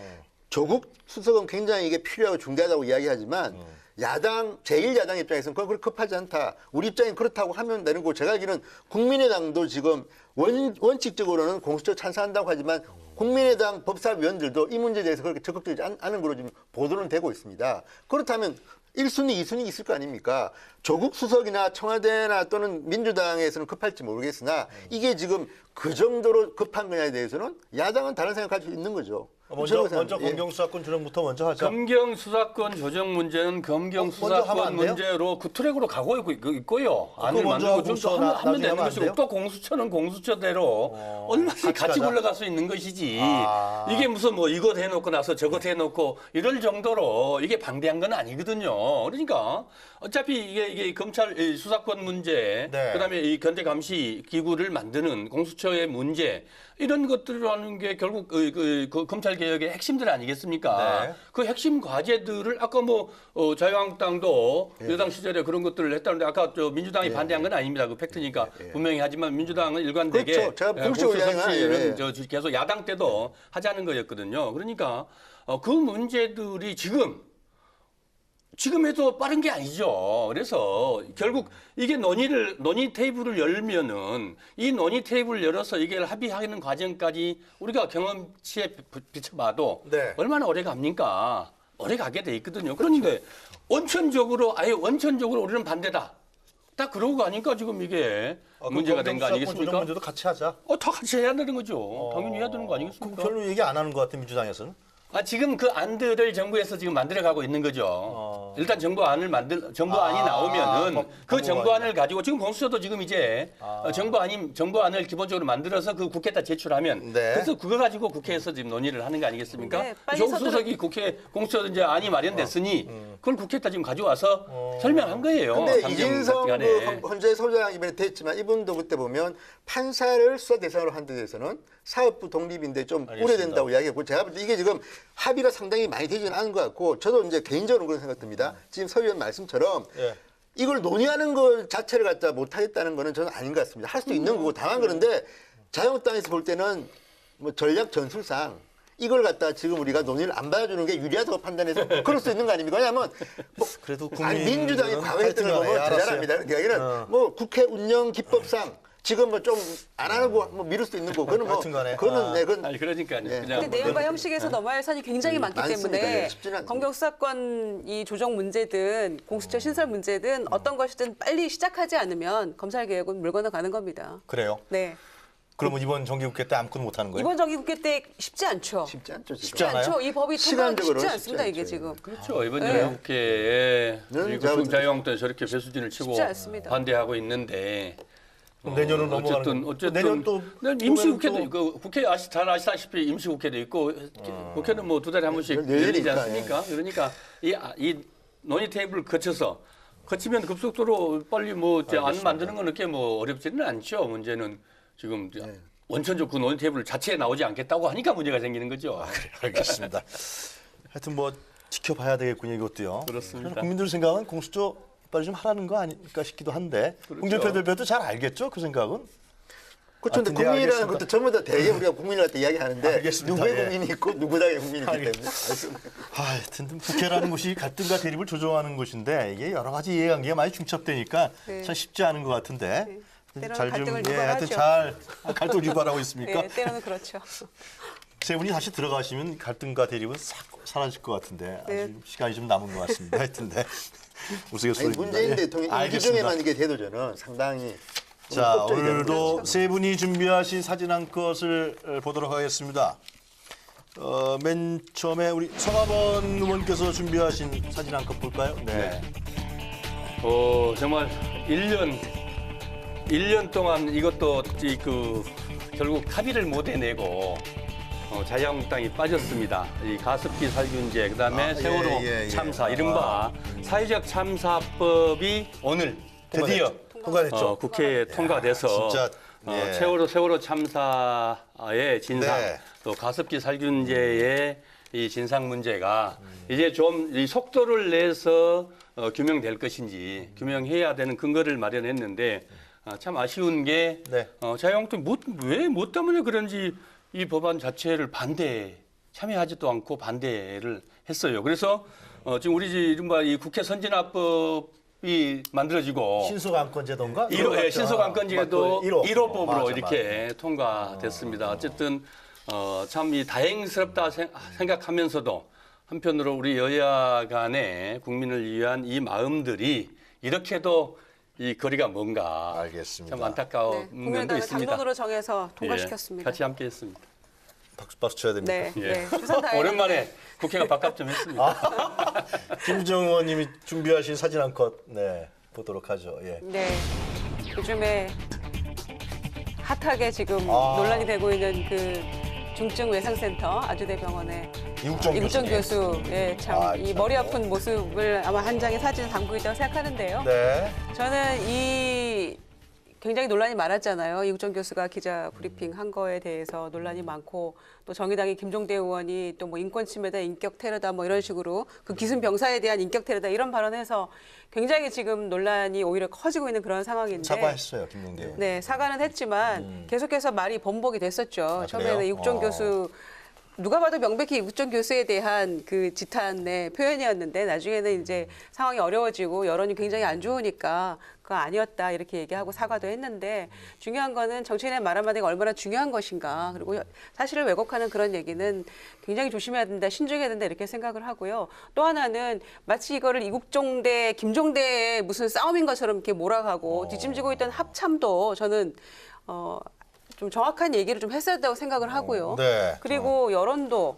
S4: 조국 수석은 굉장히 이게 필요하고 중대하다고 이야기하지만 야당 제1야당 입장에서는 그건 그렇게 급하지 않다. 우리 입장이 그렇다고 하면 되는 거고 제가 알기로는 국민의당도 지금 원칙적으로는 공수처 찬성한다고 하지만 국민의당 법사위원들도 이 문제에 대해서 그렇게 적극적이지 않은 걸로 지금 보도는 되고 있습니다. 그렇다면 1순위, 2순위 있을 거 아닙니까? 조국 수석이나 청와대나 또는 민주당에서는 급할지 모르겠으나 이게 지금 그 정도로 급한 거냐에 대해서는 야당은 다른 생각할 수 있는 거죠.
S1: 먼저 검경수사권 조정부터 먼저 하자.
S3: 검경수사권 조정 문제는
S1: 먼저 하면
S3: 검경수사권
S1: 안 돼요?
S3: 문제로 그 트랙으로 가고 있고요. 안을
S1: 먼저
S3: 만들고
S1: 하고
S3: 좀
S1: 나중에
S3: 하면 되는
S1: 하면 안
S3: 것이고
S1: 돼요?
S3: 또 공수처는 공수처대로 얼마든지 같이
S1: 가자.
S3: 굴러갈 수 있는 것이지. 이게 무슨 뭐 이것 해놓고 나서 저것 해놓고 이럴 정도로 이게 방대한 건 아니거든요. 그러니까 어차피 이게 검찰 수사권 문제,
S1: 네.
S3: 그다음에 이 견제 감시 기구를 만드는 공수처의 문제 이런 것들을 하는 게 결국 그 검찰 검찰개혁의 핵심들 아니겠습니까?
S1: 네.
S3: 그 핵심 과제들을 아까 뭐 자유한국당도 여당 시절에 그런 것들을 했다는데 아까 저 민주당이 반대한 건 아닙니다. 그 팩트니까 분명히 하지만 민주당은 일관되게
S4: 그렇죠. 제가 공식적으로
S3: 설치는 저 계속 야당 때도 하자는 거였거든요. 그러니까 그 문제들이 지금 해도 빠른 게 아니죠. 그래서 결국 이게 논의 테이블을 열면은 이 논의 테이블을 열어서 이게 합의하는 과정까지 우리가 경험치에 비춰봐도
S1: 네.
S3: 얼마나 오래 갑니까? 오래 가게 돼 있거든요. 그런데 원천적으로 우리는 반대다. 딱 그러고 가니까 지금 이게 문제가 된 거 아니겠습니까?
S1: 조정 문제도 같이 하자.
S3: 다 같이 해야 되는 거죠. 당연히 해야 되는 거 아니겠습니까?
S1: 별로 얘기 안 하는 것 같아 민주당에서는.
S3: 지금 그 안들을 정부에서 지금 만들어가고 있는 거죠. 일단 정부안이 나오면은 그 정부안을 가지고 지금 공수처도 지금 이제 정부안을 기본적으로 만들어서 그 국회에다 제출하면
S1: 네.
S3: 그래서 그거 가지고 국회에서 지금 논의를 하는 거 아니겠습니까?
S2: 네, 빨리
S3: 조수석이 국회 공수처 이제 안이 마련됐으니 그걸 국회에다 지금 가져와서 설명한 거예요.
S4: 근데
S3: 당정
S4: 이진성
S3: 간에.
S4: 그 헌재 소장 이번에 됐지만 이분도 그때 보면 판사를 수사 대상으로 한 데 대해서는 사법부 독립인데 좀 우려된다고 이야기했고 제가 볼 때 이게 지금 합의가 상당히 많이 되지는 않은 것 같고 저도 이제 개인적으로 그런 생각 듭니다. 지금 서 의원 말씀처럼
S1: 예.
S4: 이걸 논의하는 것 자체를 갖다 못하겠다는 거는 저는 아닌 것 같습니다. 할 수도 있는 거고 다만 그런데 자유한국당에서 볼 때는 뭐 전략 전술상 이걸 갖다 지금 우리가 논의를 안 받아주는 게 유리하다고 판단해서 그럴 수 있는 거 아닙니까? 왜냐하면 뭐
S1: 그래도
S4: 민주당이 과거에 했던 걸 보면 더 잘합니다. 그러니까 이거는 뭐 국회 운영 기법상 지금 뭐 좀 안 하고 뭐 미룰 수도 있는 거고 그거는 뭐
S1: 하여튼간에.
S4: 그거는 네, 그건
S3: 아니 그러니까요.
S4: 네.
S3: 그냥
S2: 근데 내용과 형식에서 넘어야 할 산이 굉장히 많기
S4: 많습니다.
S2: 때문에
S4: 예, 쉽지는 않습니다.
S2: 검경 수사권 이 조정 문제든 공수처 신설 문제든 어떤 것이든 빨리 시작하지 않으면 검찰 개혁은 물 건너가는 겁니다.
S1: 그래요.
S2: 네.
S1: 그러면 이번 정기국회 때 아무것도 못 하는 거예요?
S2: 이번 정기국회 때 쉽지 않죠.
S4: 쉽지 않죠. 지금.
S2: 쉽지 않죠. 이 법이 통과하기
S4: 시간적으로
S2: 쉽지
S4: 쉽지
S2: 않습니다. 이게
S4: 않죠.
S2: 지금.
S3: 그렇죠. 이번
S2: 네.
S3: 정기국회에
S4: 는
S3: 지금 자유한국당이 저렇게 배수진을 치고
S2: 쉽지 않습니다.
S3: 반대하고 있는데
S1: 내년은 넘어가는
S3: 어쨌든
S1: 내년 또
S3: 임시국회도
S1: 보면
S3: 있고 국회 잘 아시다시피 임시국회도 있고 국회는 뭐 두 달에 한 번씩
S4: 내일이니까,
S3: 열리지 않습니까? 그러니까 이 논의 테이블을 거치면 급속도로 빨리 뭐 안 만드는 건 그렇게 뭐 어렵지는 않죠. 문제는 지금 원천적 그 논의 테이블 자체에 나오지 않겠다고 하니까 문제가 생기는 거죠.
S1: 알겠습니다. 하여튼 뭐 지켜봐야 되겠군요 이것도요.
S3: 그렇습니다.
S1: 국민들 생각은 공수처 빨리 좀 하라는 거 아닐까 싶기도 한데
S3: 그렇죠.
S1: 홍준표대표도 잘 알겠죠 그 생각은.
S4: 그렇죠. 근데
S1: 네,
S4: 국민이라는
S1: 알겠습니다.
S4: 것도 전부 다 대개 우리가 국민을 갖다 이야기하는데
S1: 알겠습니다.
S4: 누구의
S1: 예.
S4: 국민이 있고 누구당의 국민이 있기 때문에
S1: 하여튼 국회라는 곳이 갈등과 대립을 조정하는 곳인데 이게 여러 가지 이해관계가 많이 중첩되니까
S2: 네.
S1: 참 쉽지 않은 것 같은데
S2: 때로는
S1: 잘
S2: 갈등을
S1: 좀 하여튼
S2: 유발하죠.
S1: 잘 갈등을 유발하고 있습니까?
S2: 네, 때로는 그렇죠.
S1: 세 분이 다시 들어가시면 갈등과 대립은 싹 사라질 것 같은데
S2: 네.
S1: 아직 시간이 좀 남은 것 같습니다. 하여튼데
S4: 아니,
S1: 우스갯소리입니다.
S4: 문재인
S1: 예,
S4: 대통령 임기
S1: 알겠습니다.
S4: 중에만 이게 돼도 저는 상당히
S1: 자,
S4: 걱정이 되는
S1: 오늘도
S4: 거죠.
S1: 세 분이 준비하신 사진 한 컷을 보도록 하겠습니다. 맨 처음에 우리 성화번 의원께서 준비하신 사진 한 컷 볼까요? 네.
S3: 정말 1년 동안 이것도 결국 합의를 못 해내고 자유한국당이 빠졌습니다. 이 가습기 살균제, 그다음에 세월호
S1: 예.
S3: 참사, 이른바 사회적 참사법이 오늘 드디어
S1: 통과됐죠.
S3: 국회에 통과돼서
S1: 진짜, 예.
S3: 세월호 참사의 진상,
S1: 네.
S3: 또 가습기 살균제의 이 진상 문제가 이제 좀 이 속도를 내서 규명될 것인지 규명해야 되는 근거를 마련했는데 참 아쉬운 게
S1: 네.
S3: 자유한국당이 왜 때문에 그런지 이 법안 자체를 참여하지도 않고 반대를 했어요. 그래서 지금 우리 이른바 이 국회 선진화법이 만들어지고
S1: 신속안건제던가?
S3: 신속안건제도 1호법으로
S1: 맞아,
S3: 이렇게 통과됐습니다. 어쨌든 참 이 다행스럽다 생각하면서도 한편으로 우리 여야 간의 국민을 위한 이 마음들이 이렇게도 이 거리가 뭔가
S1: 알겠습니다.
S3: 참 안타까운
S2: 네,
S3: 면도
S2: 국민의당을
S3: 있습니다.
S2: 당론으로 정해서
S3: 예,
S2: 통과시켰습니다.
S3: 같이 함께했습니다.
S1: 박수 쳐야 됩니다.
S2: 네,
S3: 예.
S2: 네. 주선 다행입니다.
S3: 오랜만에 국회가 바깥 좀 했습니다.
S1: 김정은 의원님이 준비하신 사진 한 컷 보도록 하죠. 예.
S2: 네. 요즘에 핫하게 지금 논란이 되고 있는 그 중증 외상센터 아주대병원의
S1: 이국정
S2: 교수, 예, 참 이
S1: 참.
S2: 머리 아픈 모습을 아마 한 장의 사진을 담고 있다고 생각하는데요.
S1: 네.
S2: 저는 이 굉장히 논란이 많았잖아요. 이국정 교수가 기자 브리핑 한 거에 대해서 논란이 많고 또 정의당의 김종대 의원이 또 뭐 인권 침해다, 인격 테러다 뭐 이런 식으로 그 기순 병사에 대한 인격 테러다 이런 발언해서 굉장히 지금 논란이 오히려 커지고 있는 그런 상황인데.
S1: 사과했어요, 김용대 의원.
S2: 네, 사과는 했지만 계속해서 말이 번복이 됐었죠. 처음에는
S1: 그래요?
S2: 이국정 교수 누가 봐도 명백히 이국정 교수에 대한 그 지탄의 표현이었는데 나중에는 이제 상황이 어려워지고 여론이 굉장히 안 좋으니까 그거 아니었다 이렇게 얘기하고 사과도 했는데 중요한 거는 정치인의 말 한마디가 얼마나 중요한 것인가 그리고 사실을 왜곡하는 그런 얘기는 굉장히 조심해야 된다 신중해야 된다 이렇게 생각을 하고요. 또 하나는 마치 이거를 이국정 대 김종대의 무슨 싸움인 것처럼 이렇게 몰아가고 뒷짐지고 있던 합참도 저는 좀 정확한 얘기를 좀 했어야 된다고 생각을 하고요.
S1: 네.
S2: 그리고 여론도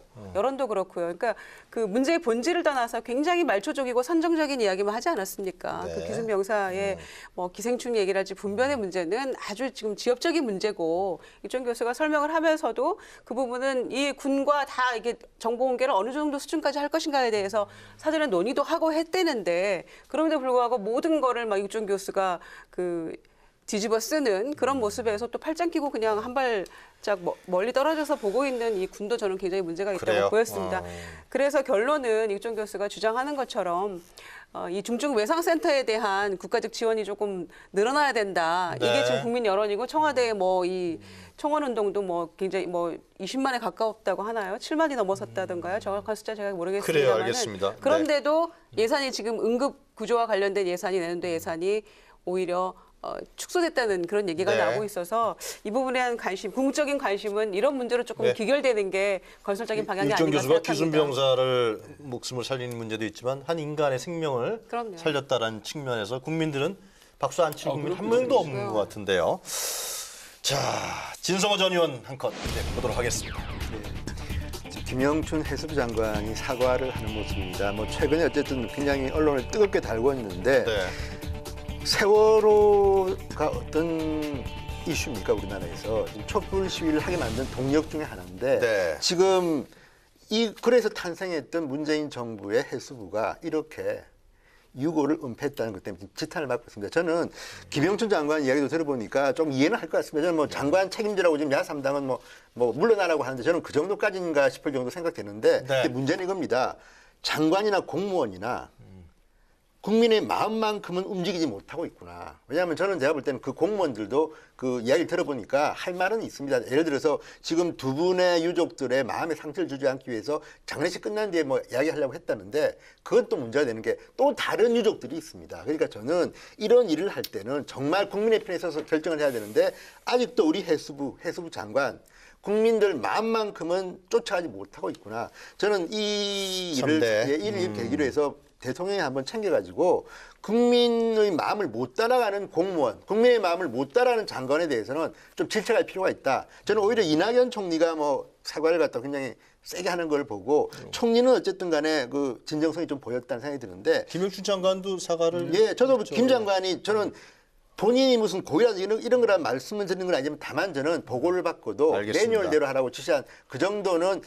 S2: 그렇고요. 그러니까 그 문제의 본질을 떠나서 굉장히 말초적이고 선정적인 이야기만 하지 않았습니까?
S1: 네.
S2: 그 기순 병사의 뭐 기생충 얘기랄지 분변의 문제는 아주 지금 지엽적인 문제고 이종 교수가 설명을 하면서도 그 부분은 이 군과 다 이게 정보 공개를 어느 정도 수준까지 할 것인가에 대해서 사전에 논의도 하고 했대는데 그럼에도 불구하고 모든 거를 막 이종 교수가 그 뒤집어 쓰는 그런 모습에서 또 팔짱 끼고 그냥 한 발짝 멀리 떨어져서 보고 있는 이 군도 저는 굉장히 문제가 있다고
S1: 그래요?
S2: 보였습니다. 그래서 결론은 이국정 교수가 주장하는 것처럼 이 중증 외상센터에 대한 국가적 지원이 조금 늘어나야 된다.
S1: 네.
S2: 이게 지금 국민 여론이고 청와대 뭐 이 청원 운동도 뭐 굉장히 뭐 20만에 가까웠다고 하나요? 7만이 넘어섰다던가요? 정확한 숫자 제가 모르겠습니다만.
S1: 그래요, 알겠습니다. 네.
S2: 그런데도 예산이 지금 응급 구조와 관련된 예산이 내년도 예산이 오히려 축소됐다는 그런 얘기가
S1: 네.
S2: 나오고 있어서 이 부분에 대한 관심, 궁극적인 관심은 이런 문제로 조금
S1: 네.
S2: 귀결되는 게 건설적인 방향이
S1: 이국정
S2: 아닌가
S1: 교수가
S2: 생각합니다.
S1: 기순 병사를 목숨을 살리는 문제도 있지만 한 인간의 생명을
S2: 그럼요.
S1: 살렸다라는 측면에서 국민들은 박수 안 칠 국민 한 명도 없는 것 같은데요. 자, 진성호 전 의원 한 컷 보도록 하겠습니다.
S4: 김영춘 해수부 장관이 사과를 하는 모습입니다. 뭐 최근에 어쨌든 굉장히 언론을 뜨겁게 달고 있는데
S1: 네.
S4: 세월호가 어떤 이슈입니까 우리나라에서 지금 촛불 시위를 하게 만든 동력 중에 하나인데
S1: 네.
S4: 지금 그래서 탄생했던 문재인 정부의 해수부가 이렇게 유고를 은폐했다는 것 때문에 지탄을 받고 있습니다. 저는 김영춘 장관 이야기도 들어보니까 좀 이해는 할 것 같습니다. 저는 뭐 장관 책임지라고 지금 야3당은 뭐 물러나라고 하는데 저는 그 정도까지인가 싶을 정도 생각되는데
S1: 네.
S4: 근데 문제는 이겁니다. 장관이나 공무원이나 국민의 마음만큼은 움직이지 못하고 있구나. 왜냐하면 저는 제가 볼 때는 그 공무원들도 그 이야기를 들어보니까 할 말은 있습니다. 예를 들어서 지금 두 분의 유족들의 마음에 상처를 주지 않기 위해서 장례식 끝난 뒤에 뭐 이야기하려고 했다는데 그건 또 문제가 되는 게 또 다른 유족들이 있습니다. 그러니까 저는 이런 일을 할 때는 정말 국민의 편에 서서 결정을 해야 되는데 아직도 우리 해수부 장관 국민들 마음만큼은 쫓아가지 못하고 있구나. 저는 이 일을 계기로 해서 대통령이 한번 챙겨가지고 국민의 마음을 못 따라가는 공무원, 국민의 마음을 못 따라가는 장관에 대해서는 좀 질책할 필요가 있다. 저는 오히려 이낙연 총리가 뭐 사과를 갖다 굉장히 세게 하는 걸 보고 총리는 어쨌든 간에 그 진정성이 좀 보였다는 생각이 드는데
S1: 김영춘 장관도 사과를
S4: 예, 저도
S1: 했죠.
S4: 김 장관이 저는 본인이 무슨 고의라서 이런 거라 말씀을 드리는 건 아니지만 다만 저는 보고를 받고도
S1: 알겠습니다.
S4: 매뉴얼대로 하라고 지시한 그 정도는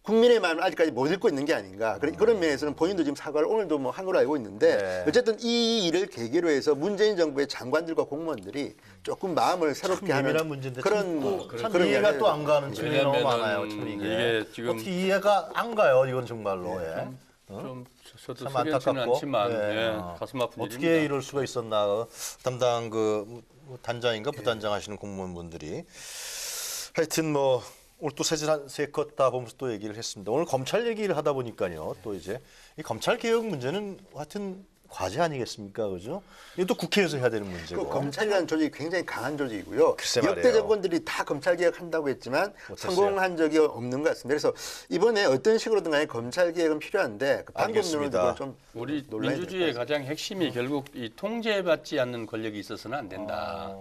S4: 국민의 마음을 아직까지 못 읽고 있는 게 아닌가. 그런 면에서는 본인도 지금 사과를 오늘도 뭐 한 걸로 알고 있는데
S1: 네.
S4: 어쨌든 이 일을 계기로 해서 문재인 정부의 장관들과 공무원들이 조금 마음을 새롭게 하는
S1: 예민한 문제인데
S4: 그런
S1: 참
S4: 그런
S1: 이해가
S4: 이야기를-
S1: 또 안 가는 측면이 너무
S3: 왜냐면은
S1: 많아요. 참
S3: 이게 지금
S1: 어떻게 이해가 안 가요. 이건 정말로. 예.
S3: 좀 저도
S1: 참
S3: 속여지는
S1: 안타깝고
S3: 않지만
S1: 예.
S3: 예, 가슴 아픈
S1: 어떻게
S3: 일입니다.
S1: 이럴 수가 있었나 담당 그 단장인가 부단장 하시는 공무원분들이 하여튼 뭐 오늘 또 세컷 다 보면서 또 얘기를 했습니다. 오늘 검찰 얘기를 하다 보니까요. 또 이제 이 검찰 개혁 문제는 하여튼 과제 아니겠습니까, 그죠? 이것도 국회에서 해야 되는 문제고.
S4: 그 검찰이라는 조직이 굉장히 강한 조직이고요.
S1: 글쎄
S4: 역대
S1: 말이에요.
S4: 정권들이 다 검찰 개혁한다고 했지만
S1: 못했어요.
S4: 성공한 적이 없는 것 같습니다. 그래서 이번에 어떤 식으로든 간에 검찰 개혁은 필요한데 그 방법론을
S1: 알겠습니다.
S4: 좀
S3: 우리
S4: 논란이
S3: 민주주의의
S4: 될 것
S3: 가장 핵심이 결국 이 통제받지 않는 권력이 있어서는 안 된다.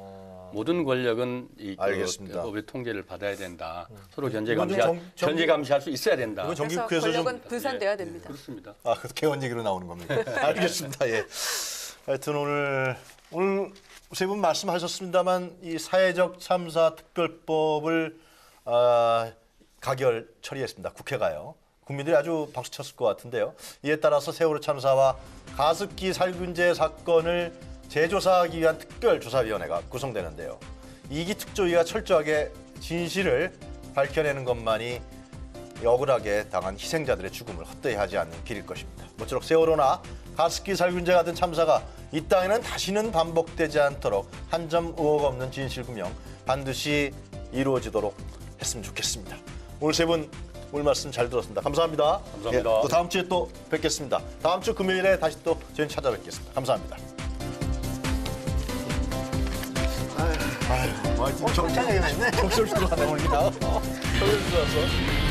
S3: 모든 권력은 이
S1: 알겠습니다.
S3: 법의 통제를 받아야 된다. 서로 견제
S1: 이건 좀
S3: 견제 감시할 수 있어야 된다.
S1: 이건
S2: 그래서
S1: 정기국회에서 좀
S2: 권력은 분산돼야 됩니다.
S3: 그렇습니다.
S1: 그 개헌 얘기로 나오는 겁니다. 알겠습니다. 예. 하여튼 오늘 세 분 말씀하셨습니다만 이 사회적 참사 특별법을 가결 처리했습니다. 국회가요. 국민들이 아주 박수 쳤을 것 같은데요. 이에 따라서 세월호 참사와 가습기 살균제 사건을 재조사하기 위한 특별조사위원회가 구성되는데요. 이기 특조위가 철저하게 진실을 밝혀내는 것만이 억울하게 당한 희생자들의 죽음을 헛되이 하지 않는 길일 것입니다. 모쪼록 세월호나 가습기 살균제 같은 참사가 이 땅에는 다시는 반복되지 않도록 한 점 의혹 없는 진실규명 반드시 이루어지도록 했으면 좋겠습니다. 오늘 세 분 오늘 말씀 잘 들었습니다. 감사합니다.
S3: 감사합니다.
S1: 또 다음 주에 또 뵙겠습니다. 다음 주 금요일에 다시 또 저희는 찾아뵙겠습니다. 감사합니다. 정창이 했네. 정신없이 들어가네 오늘 그냥. 정신없이 들어왔어.